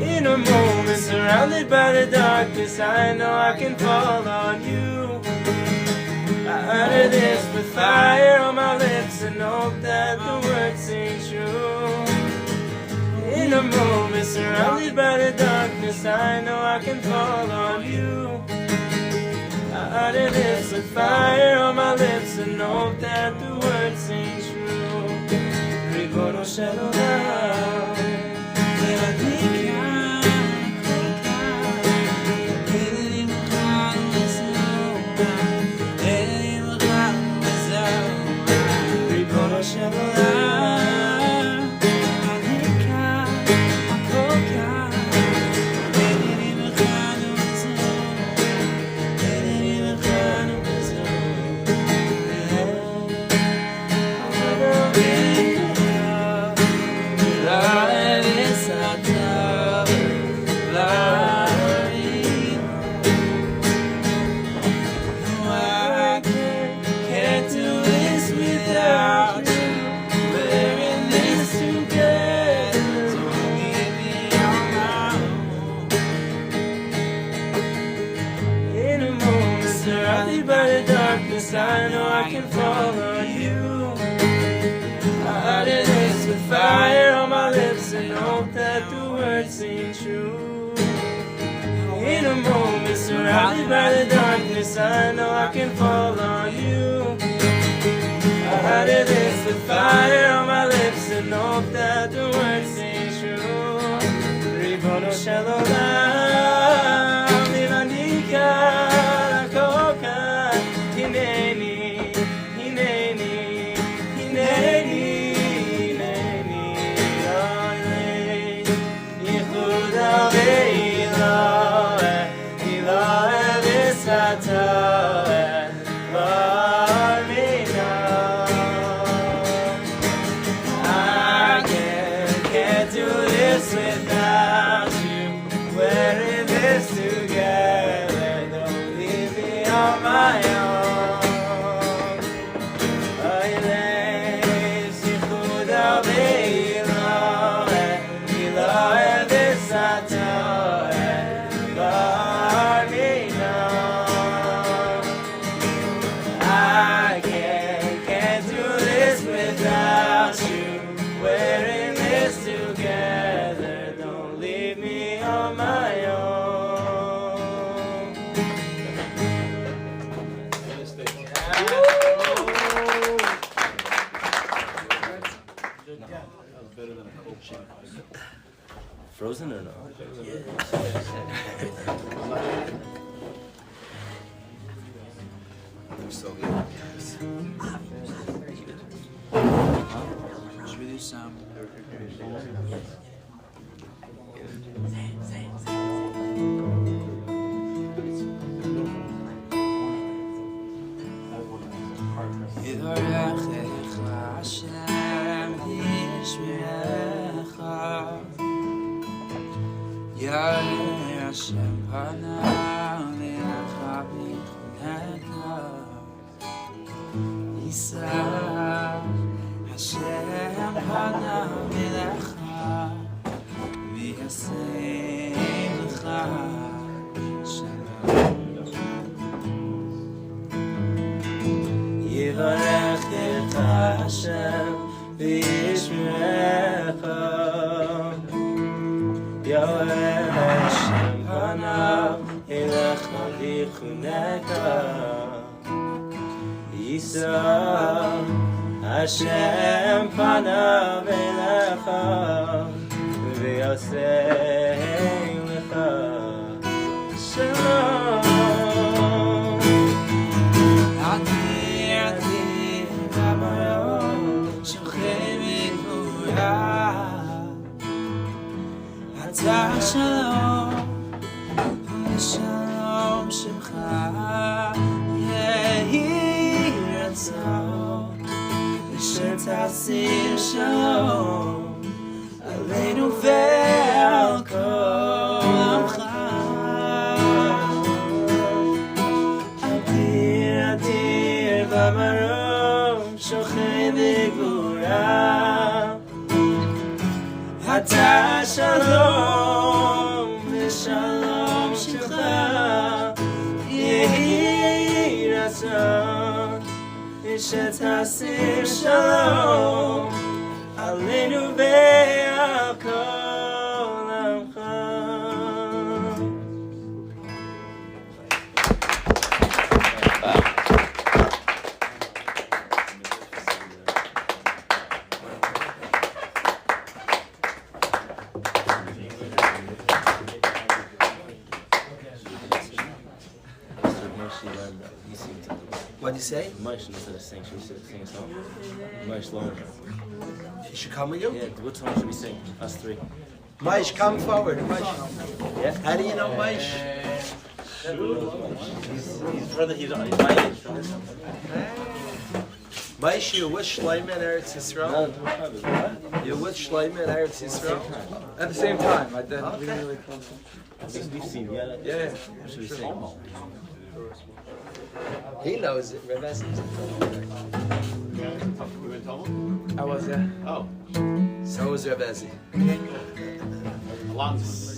In a moment, surrounded by the darkness, I know I can fall on you. I utter this with fire on my lips and hope that the words ain't true. In a moment, surrounded by the darkness, I know I can fall on you. I utter this with fire on my lips and hope that the words ain't true. ריבונו של עולם, ואני כאן, אלוהים אחד וזהו, אלוהים אחד וזהו, ריבונו של עולם, אני כאן, הכל כאן, אלוהים אחד וזהו, אלוהים אחד וזהו. I know I can fall on you. I uttered this with fire on my lips and hope that the words seem true. In a moment, surrounded by the darkness, I know I can fall on you. I uttered this with fire on my lips and hope that the words seem true. Ribono shel olam, livani kan, hakol kan, hineni, hineni, hineni, hineni, olei, yichud ve'iloi, iloi v'satoi, barmina. I can't do this without you. We're in this together. Don't leave me on my own. I can't do this without you. We're in this together. Don't leave me on my own. Frozen or not? They're so good, guys. Should we do some? Hashem panav lecha v'choneka Yisa Hashem panav lecha v'yasem lecha shalom Yivarech lecha Hashem v'yishmerecha Yoel Hashem panav elecha v'choneka Yisa Hashem panav elecha v'yasem lecha shalom Ati v'amayon shochem v'gvura Ata shalom v'shalom shemcha yehi ratzon v'sher tasir shalom aleinu ve'al kol amcha Adir adir v'amarom shochem v'gvura Ata shalom v'shalom shemcha yehi ratzon v'sher tasir shalom aleinu ve'al kol amcha What'd you say? Maish instead of sing. Should we sing a song? Maish Lohan. He should come with you? Yeah, what song should we sing? Us three. Maish, come forward. Maish. Yeah? How do you know Maish? He's brother, he's my age. Maish, you with Shlomo in Eretz Yisrael? You with Shlomo in Eretz Yisrael? At the same time, I did. Okay. I think we've seen, yeah. Yeah. What should we sing? He knows it. Reves. I was, yeah. Oh, So is Revezi. Alonzo.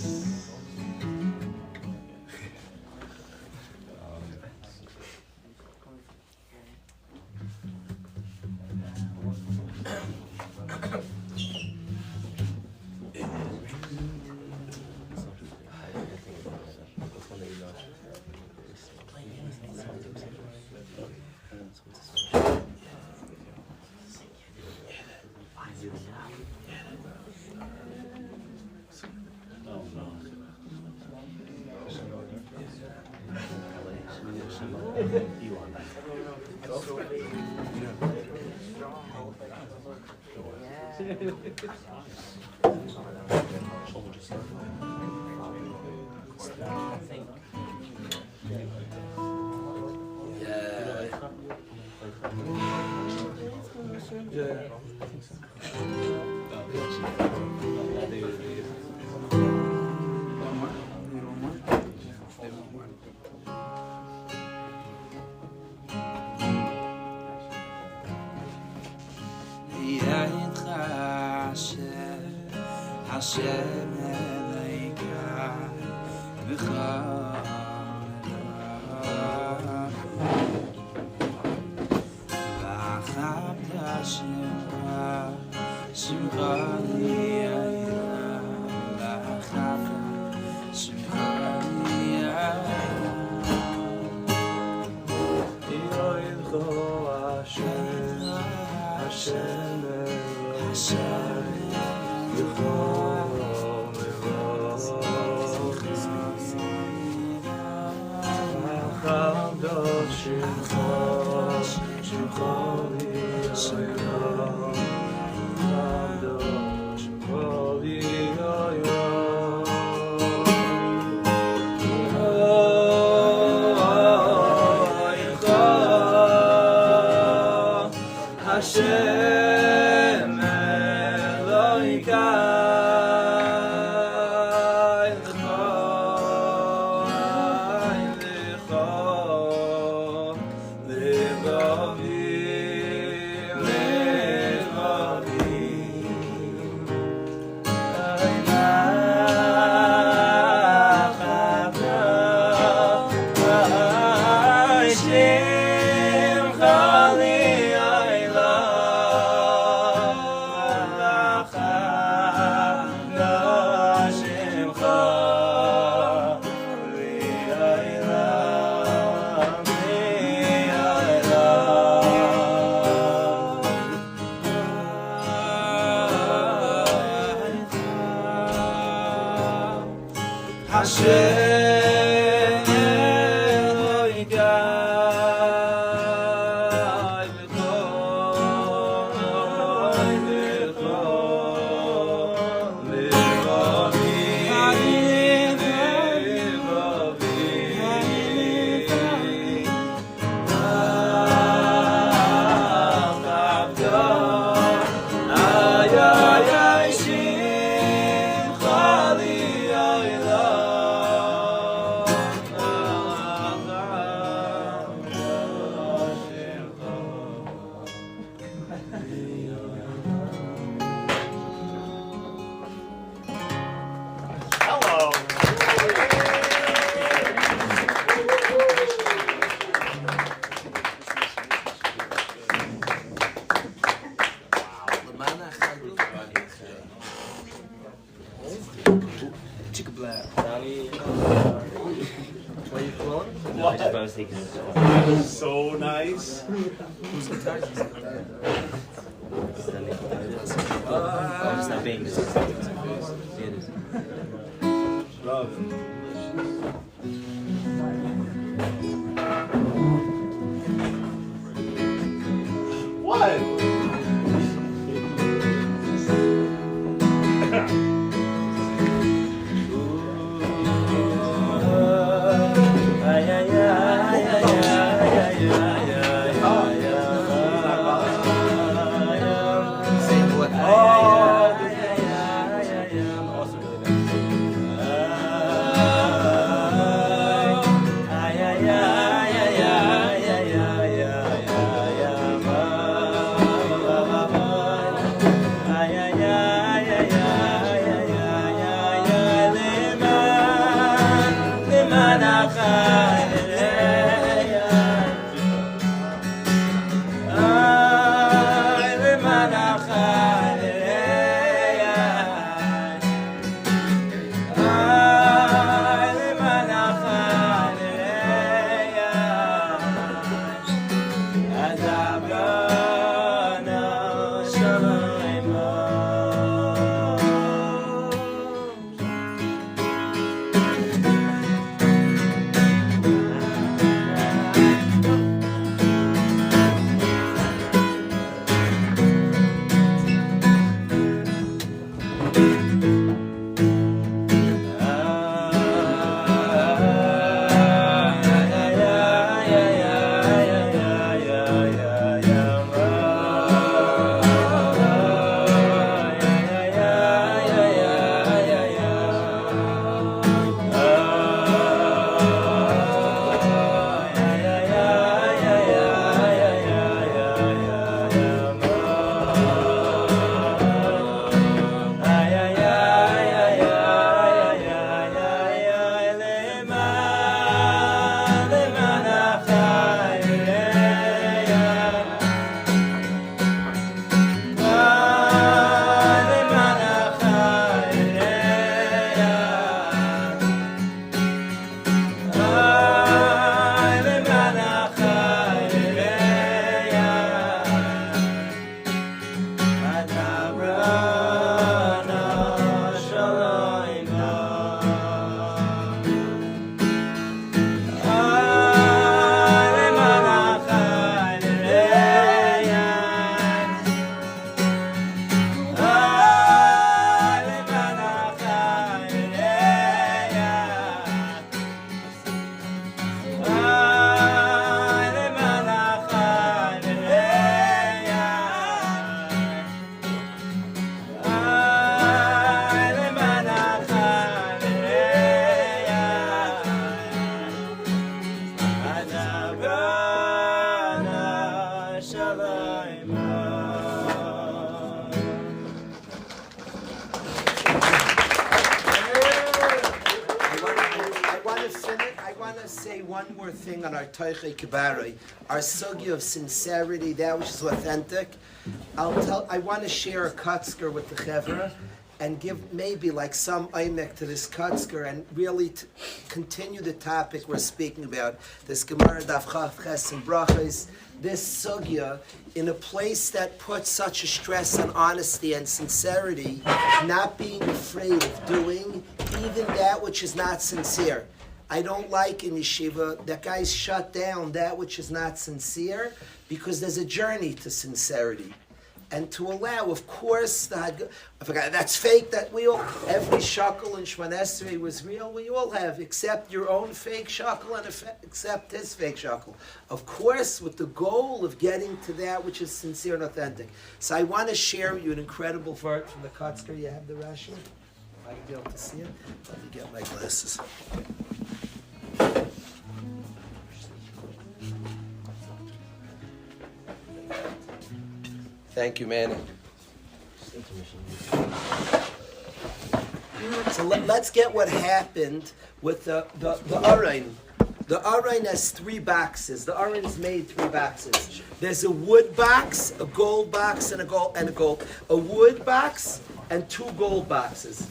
Hashem Eloka V'chol V'achavta Shemcha Shemcha Li'ayla V'achavta Shemcha Li'ayla Yoycho Hashem Hashem Hashem Hashem Eloka So nice. It's not being Love. Say one more thing on our Toichei Kibarei, our sugya of sincerity, that which is authentic. I want to share a kutzker with the chevra and give maybe like some oimek to this kutzker and really continue the topic we're speaking about. This Gemara Daf Chaf Ches and Brachos, this sugya in a place that puts such a stress on honesty and sincerity, not being afraid of doing even that which is not sincere. I don't like in yeshiva that guys shut down that which is not sincere because there's a journey to sincerity. And to allow, of course, I forgot, that's fake, that we all, every shackle in Shemon Esrei was real, we all have, except your own fake shackle and except his fake shackle. Of course, with the goal of getting to that which is sincere and authentic. So I want to share with you an incredible part from the Kotzker. You have the Rashi? I can be able to see it. Let me get my glasses. Thank you, Manny. So let's get what happened with the Arain. The Arain has 3 boxes. The Arain is made 3 boxes. There's a wood box, a gold box, and a gold. A wood box and 2 gold boxes.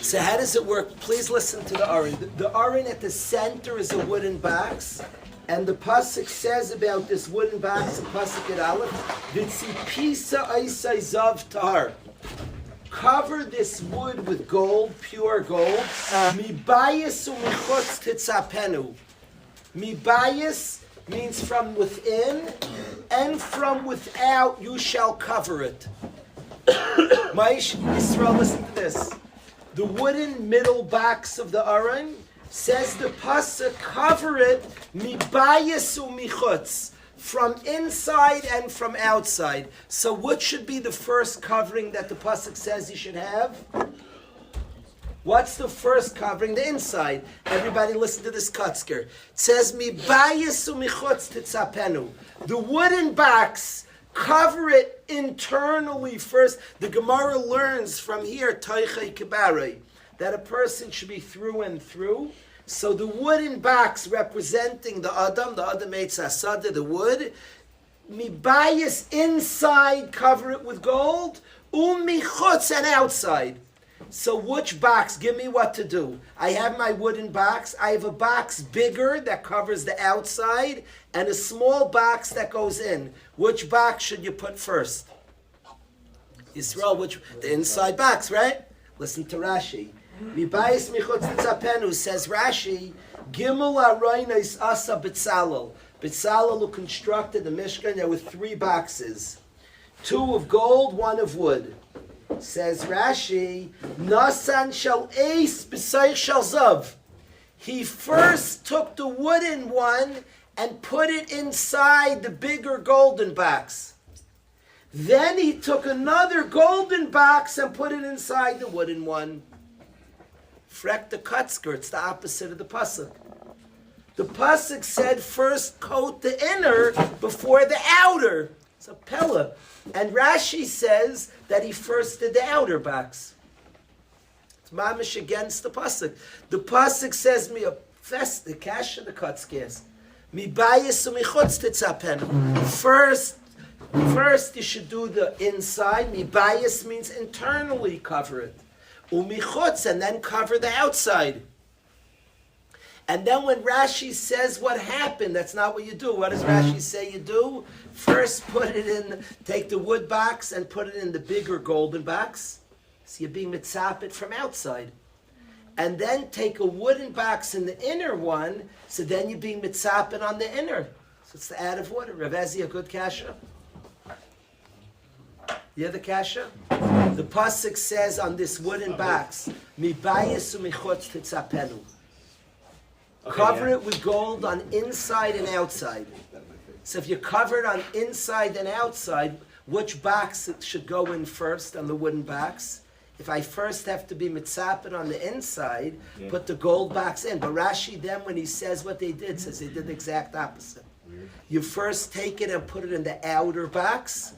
So how does it work? Please listen to the Arain. The Arain at the center is a wooden box. And the pasuk says about this wooden box, the pasuk at Aleph, "V'tzipisa eisai zav tahar." Cover this wood with gold, pure gold. Mibayis u'michutz titzapenu. Mibayis means from within, and from without you shall cover it. Maish Yisrael, listen to this. The wooden middle box of the Aron says the pasuk, cover it mibayis u'michutz, from inside and from outside. So what should be the first covering that the pasuk says you should have? What's the first covering? The inside. Everybody listen to this kutzker. It says mibayis u'michutz titzapenu. The wooden box, cover it internally first. The Gemara learns from here, Toichei Kibarei, that a person should be through and through, So the wooden box representing the Adam Eitz Asada, the wood, mibayis inside, cover it with gold, umichutz and outside. So which box? Give me what to do. I have my wooden box. I have a box bigger that covers the outside and a small box that goes in. Which box should you put first? Yisrael, the inside box, right? Listen to Rashi. Mibayis michutz tzapenu, says Rashi, Gimel aroinos asa B'Tzalel. B'Tzalel who constructed the Mishkan, there were 3 boxes. 2 of gold, 1 of wood. Says Rashi, Nasan shall ace b'sayich shall zav. He first took the wooden one and put it inside the bigger golden box. Then he took another golden box and put it inside the wooden one. Frek the Kutzker, it's the opposite of the pasuk. The pasuk said first coat the inner before the outer. It's a pella. And Rashi says that he first did the outer box. It's mamish against the pasuk. The pasuk says me a fest the cash of the Kutzkers. Mi bayis umichutz titzapenu. First you should do the inside. Mi bayis means internally cover it. Umichutz, and then cover the outside. And then when Rashi says what happened, that's not what you do. What does Rashi say you do? First put it in, take the wood box and put it in the bigger golden box. So you're being mitzapit from outside. And then take a wooden box in the inner one, so then you're being mitzapit on the inner. So it's the add of water. Rav Ezi, a good kasha? You hear the kasha? The pasuk says on this wooden box, Mi bayis umichutz titzapenu. Cover it with gold on inside and outside. So if you cover it on inside and outside, which box it should go in first on the wooden box? If I first have to be mitzapet on the inside, put the gold box in. But Rashi then, when he says what they did, says they did the exact opposite. You first take it and put it in the outer box.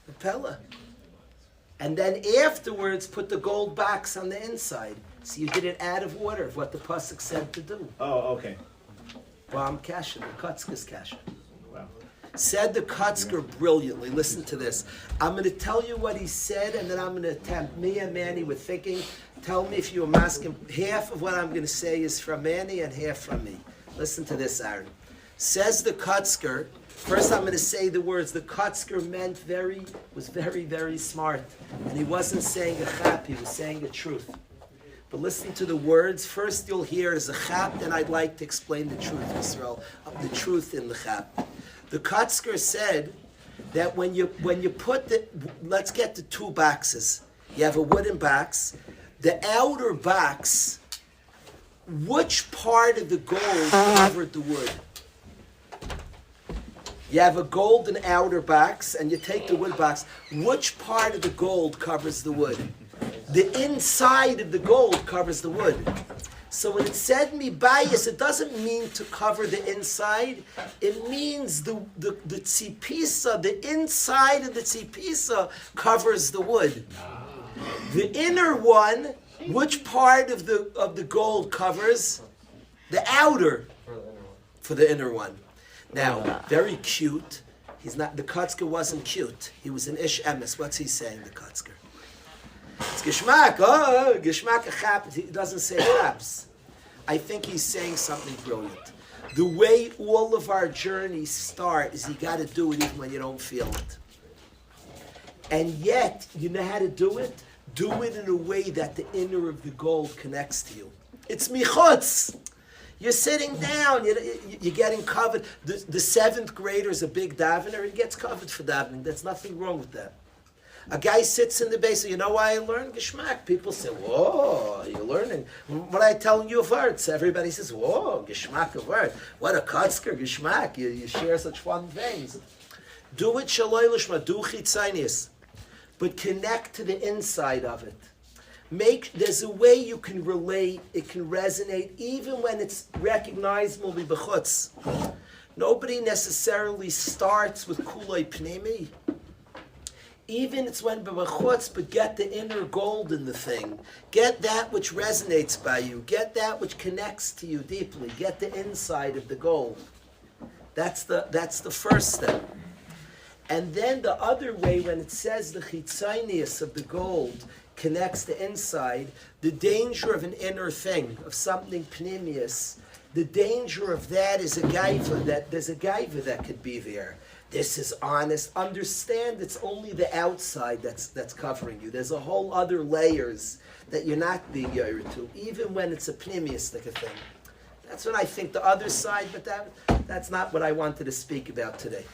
The pella. And then afterwards, put the gold box on the inside. So you did it out of order of what the pasuk said to do. Oh, okay. Bam kasha, the Kutzker's kasha. Wow. Said the Kutzker brilliantly. Listen to this. I'm going to tell you what he said, and then I'm going to attempt. Me and Manny were thinking. Tell me if you were asking. Half of what I'm going to say is from Manny and half from me. Listen to this, Aaron. Says the Kutzker. First, I'm going to say the words. The Kutzker was very, very smart, and he wasn't saying a chap. He was saying the truth. But listen to the words. First you'll hear is a chap, then I'd like to explain the truth, Yisrael, of the truth in the chap. The Kutzker said that when you put let's get the 2 boxes. You have a wooden box. The outer box, which part of the gold covered the wood? You have a golden outer box, and you take the wood box. Which part of the gold covers the wood? The inside of the gold covers the wood. So when it said mi bayis, it doesn't mean to cover the inside. It means the tzipisa, the inside of the tzipisa covers the wood. The inner one, which part of the gold covers? The outer. For the inner one. Now, very cute. The Kutzker wasn't cute. He was an ish emes. What's he saying, the Kutzker? It's Geshmak. Oh, Geshmak a chap. He doesn't say chaps. I think he's saying something brilliant. The way all of our journeys start is you got to do it even when you don't feel it. And yet, you know how to do it? Do it in a way that the inner of the gold connects to you. It's michutz. You're sitting down. You're getting covered. The 7th grader is a big davener. He gets covered for davening. There's nothing wrong with that. A guy sits in the base. You know why I learned Geshmak? People say, whoa, you're learning. When I tell you words, everybody says, whoa, Geshmak a word. What a Kutzker, Geshmak. You share such fun things. Do it shaloi lishma, do chitzainis. But connect to the inside of it. There's a way you can relate, it can resonate, even when it's recognizable b'chutz. Nobody necessarily starts with kulei pnimi. Even it's when b'machutz, but get the inner gold in the thing. Get that which resonates by you. Get that which connects to you deeply. Get the inside of the gold. That's the first step. And then the other way, when it says the chitzonius of the gold connects the inside, the danger of an inner thing, of something pnimius, the danger of that is a gaiva, that there's a gaiva that could be there. This is honest. Understand it's only the outside that's covering you. There's a whole other layers that you're not being yored to, even when it's a pnimius thing. That's what I think the other side, but that's not what I wanted to speak about today.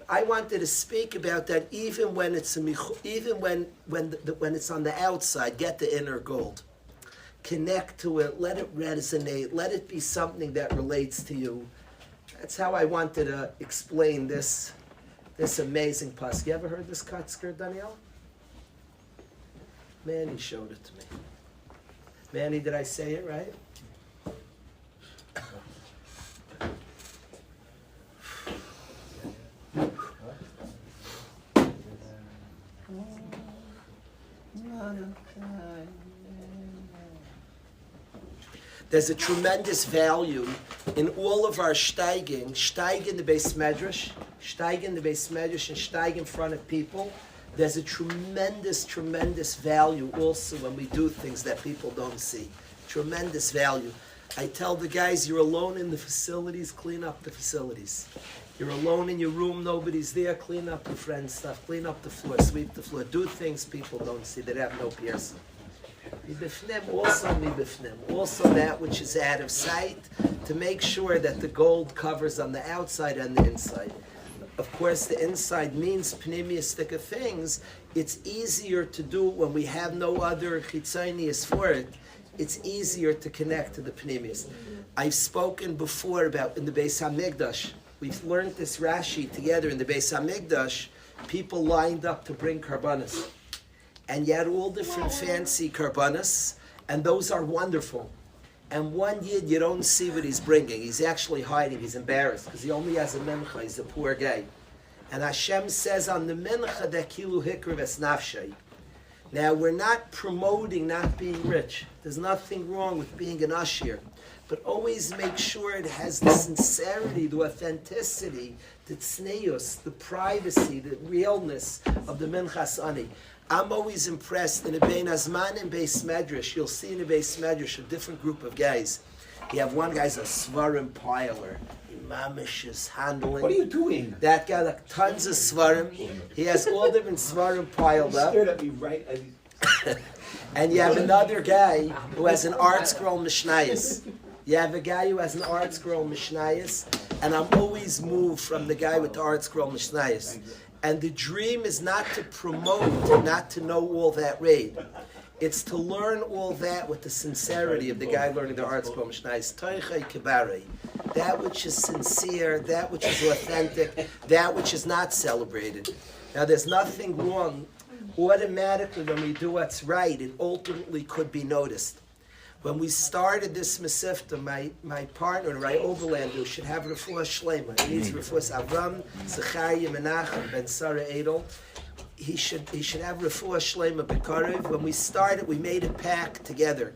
I wanted to speak about that even when it's when it's on the outside, get the inner gold. Connect to it, let it resonate, let it be something that relates to you. That's how I wanted to explain this amazing pasuk. You ever heard this Katzker, Daniel? Manny showed it to me. Manny, did I say it right? There's a tremendous value in all of our steig in the Beis Medrash, and steig in front of people. There's a tremendous, tremendous value also when we do things that people don't see. Tremendous value. I tell the guys, you're alone in the facilities, clean up the facilities. You're alone in your room, nobody's there, clean up your friend's stuff, clean up the floor, sweep the floor, do things people don't see that have no piercing. Also that which is out of sight, to make sure that the gold covers on the outside and the inside. Of course, the inside means pneumistic of things. It's easier to do when we have no other chitzonius for it. It's easier to connect to the pneumius. I've spoken before about in the Beis HaMikdash. We've learned this Rashi together in the Beis HaMikdash. People lined up to bring karbanos. And you had all different fancy karbanos, and those are wonderful. And one yid, you don't see what he's bringing. He's actually hiding. He's embarrassed because he only has a mincha. He's a poor guy. And Hashem says on the mincha that kilu hikr ves nafshay. Now, we're not promoting not being rich. There's nothing wrong with being an usher. But always make sure it has the sincerity, the authenticity, the tzneus, the privacy, the realness of the minchas ani. I'm always impressed in a Bein Azman and Beis Medrash. You'll see in a Beis Medrash a different group of guys. You have one guy's a svarim piler. Mamish is handling. What are you doing? That guy, like tons of svarim. He has all different svarim piled up. You stared at me right. And you have another guy who has an art scroll mishnayos. You have a guy who has an art scroll mishnayos, and I'm always moved from the guy with the art scroll mishnayos. And the dream is not to promote, not to know all that raid. It's to learn all that with the sincerity of the guy learning the art scroll mishnayos. Toichai kibare. That which is sincere, that which is authentic, that which is not celebrated. Now there's nothing wrong. Automatically when we do what's right, it ultimately could be noticed. When we started this Mesifta, my partner, Rai Overlander, should have refuah shlema. He needs refuah Avram, Zechariah, Menachem, Ben Sarah Edel. He should have refuah shlema bekarev. When we started, we made a pact together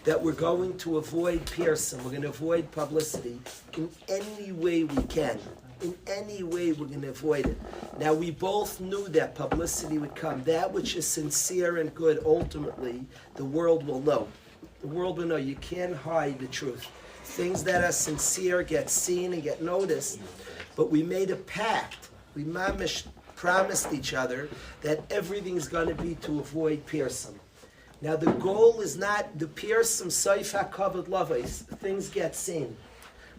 that we're going to avoid piercing. We're going to avoid publicity in any way we can. In any way, we're going to avoid it. Now, we both knew that publicity would come. That which is sincere and good, ultimately, the world will know. The world will know. You can't hide the truth. Things that are sincere get seen and get noticed. But we made a pact. We mamish promised each other that everything's going to be to avoid piercing. Now the goal is not the piercing soifa covered lovers. Things get seen.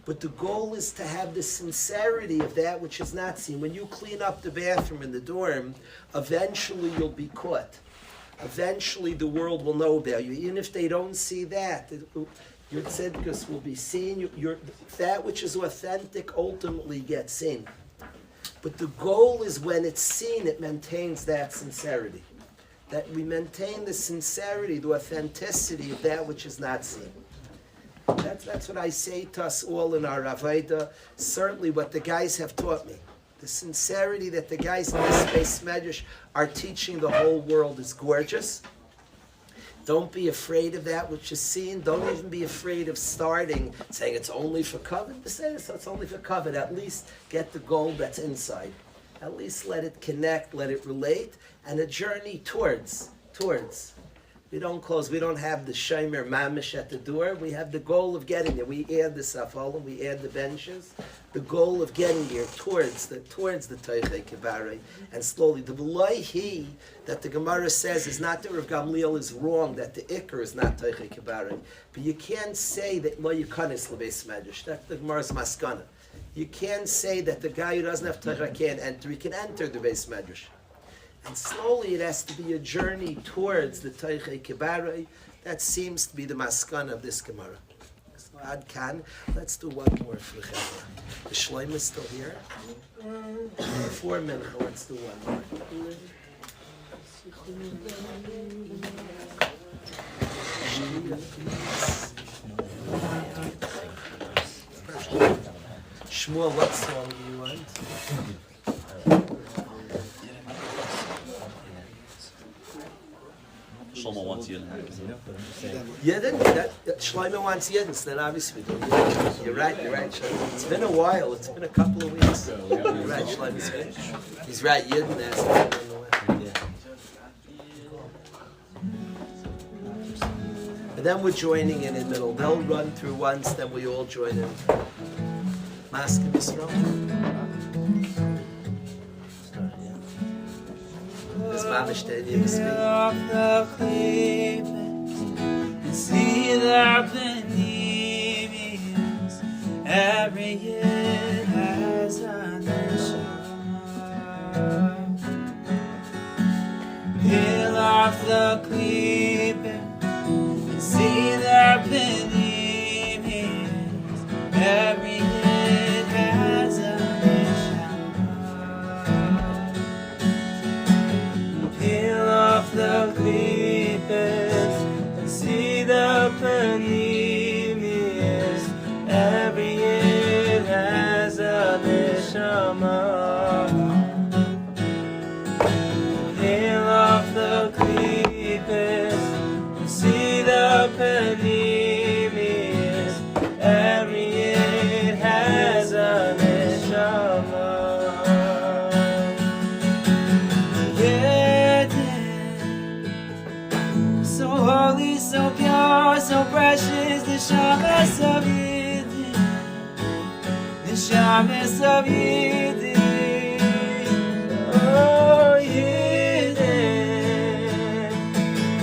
But the goal is to have the sincerity of that which is not seen. When you clean up the bathroom in the dorm, eventually you'll be caught. Eventually the world will know about you. Even if they don't see that, your tzedkus will be seen. That which is authentic ultimately gets seen. But the goal is when it's seen, it maintains that sincerity. That we maintain the sincerity, the authenticity of that which is not seen. That's what I say to us all in our Avodah. Certainly what the guys have taught me. The sincerity that the guys in this space medrash are teaching the whole world is gorgeous. Don't be afraid of that which is seen. Don't even be afraid of starting saying it's only for covet. It's only for covet. At least get the goal that's inside. At least let it connect, let it relate, and a journey towards. We don't close. We don't have the shomer mamish at the door. We have the goal of getting there. We add the safolim, we add the benches. The goal of getting there towards the Teichei Kibarei, and slowly. The V'loi that the Gemara says is not that Rav Gamliel is wrong, that the Iker is not Teichei Kibarei. But you can't say that Lo Yukanis L'Beis Medrash. That's the Gemara's maskana. You can't say that the guy who doesn't have Teichei can't enter. He can enter the Beis Medrash. And slowly it has to be a journey towards the Teichei Kibarei. That seems to be the maskana of this Gemara. So Ad Kan, let's do one more for Chevra. The Shloim is still here. 4 minutes, let's do one more. Shmuel, what song do you want? Shlomo wants Yidden. Yidden? Shlomo wants Yidden, so then obviously we do Yidden. You're right, Shlomo. It's been a while, it's been a couple of weeks. You're right, Shlomo's finished. He's right, Yidden has been a while. And then we're joining in the middle. They'll run through once, then we all join in. Maskim Yisrael. This mamish stadium is off the cliff and see their beneath. Every year has a nation. Peel off the cliff and see their beneath. Every year has a the clippers and see the panemius. Every year has a neshama. Peel off the clippers and see the panemius. Every year has a neshama. So holy, so pure, so precious, the Shabbos of Yidden, the Shabbos of Yidden, oh Yidden.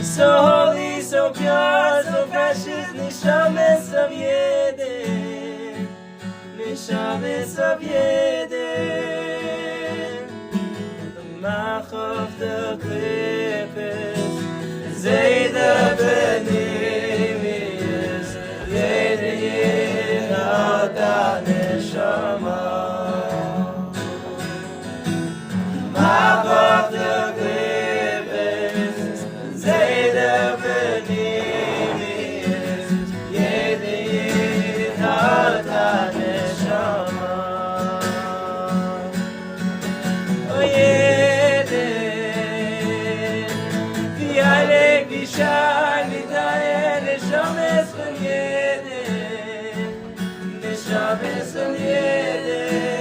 So holy, so pure, so precious, the Shabbos of Yidden, the Shabbos of Yidden. The Mach of the Clippers. Say the benemis, say the yinata neshama. Map of the clippers, say the benemis, say the yinata neshama. Oh yeah. Shine with the Shabbos of Yidden, the Shabbos of Yidden,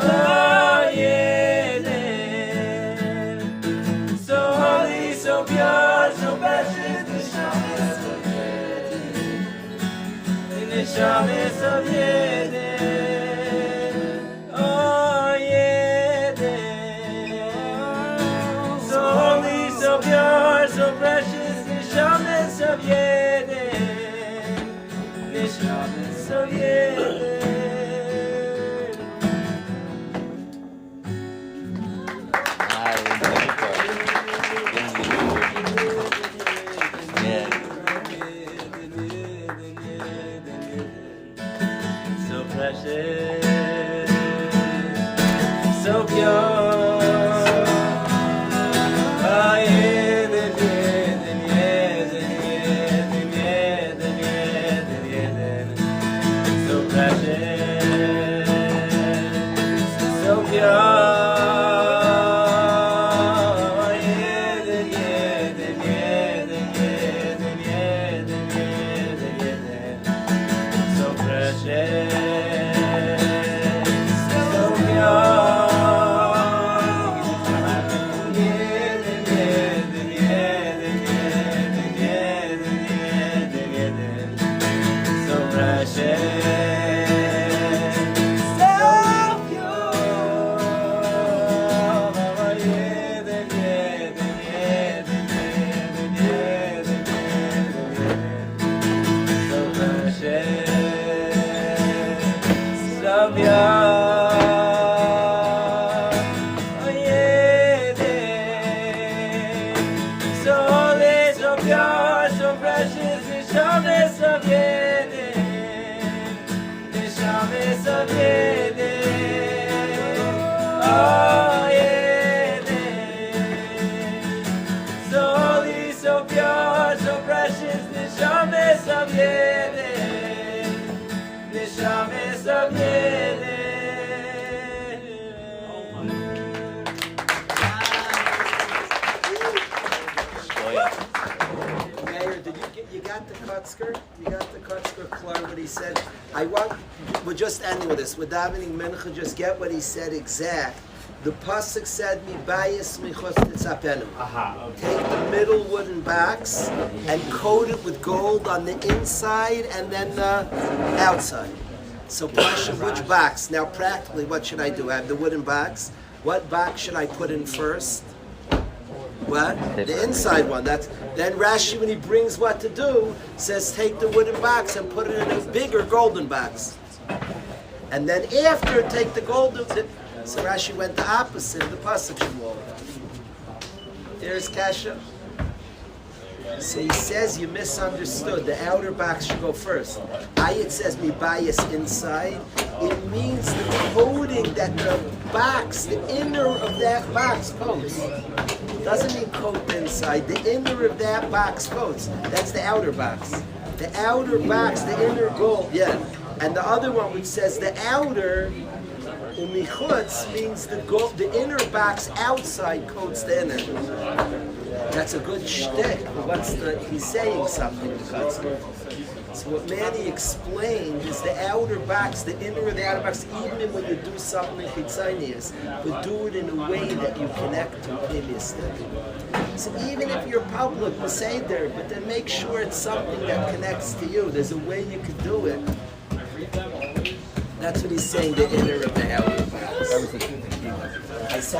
oh Yidden. So holy, so pure, so precious, the Shabbos of Yidden, the Shabbos of Yidden, oh Yidden. So holy, so pure, so precious, the Shabbos of Yidden, the Shabbos of Yidden. So precious, so pure. So precious. of Yedin. Oh, Yedin. So holy, so pure, so precious, Neshames of Yedin. Neshames of Yedin. Mayor, you got the Kutzker? You got the Kutzker, Clark, what he said? We're just ending with this. We're davening mincha, just get what he said exact. The pasuk said, "Mi bayis michos titzapenu." Take the middle wooden box and coat it with gold on the inside and then the outside. So, question, which box? Now, practically, what should I do? I have the wooden box. What box should I put in first? What? The inside one. Then Rashi, when he brings what to do, says take the wooden box and put it in a bigger golden box. And then after, take the golden. So Rashi went the opposite of the pasuk Shmuel. There's Kasha. So he says you misunderstood. The outer box should go first. Ayat says mi bias inside. It means the coating that the box, the inner of that box coats. Doesn't mean coat the inside. The inner of that box coats. That's the outer box. The outer box, the inner gold, yeah. And the other one which says the outer, umichutz, means the gold, the inner box outside coats the inner. That's a good shtick. He's saying something to Kutzker. So what Manny explained is the outer box, the inner of the outer box, even when you do something chitzonius, but do it in a way that you connect to Pneumistic. So even if you're public, say there, but then make sure it's something that connects to you. There's a way you could do it. That's what he's saying, the inner of the outer box. I said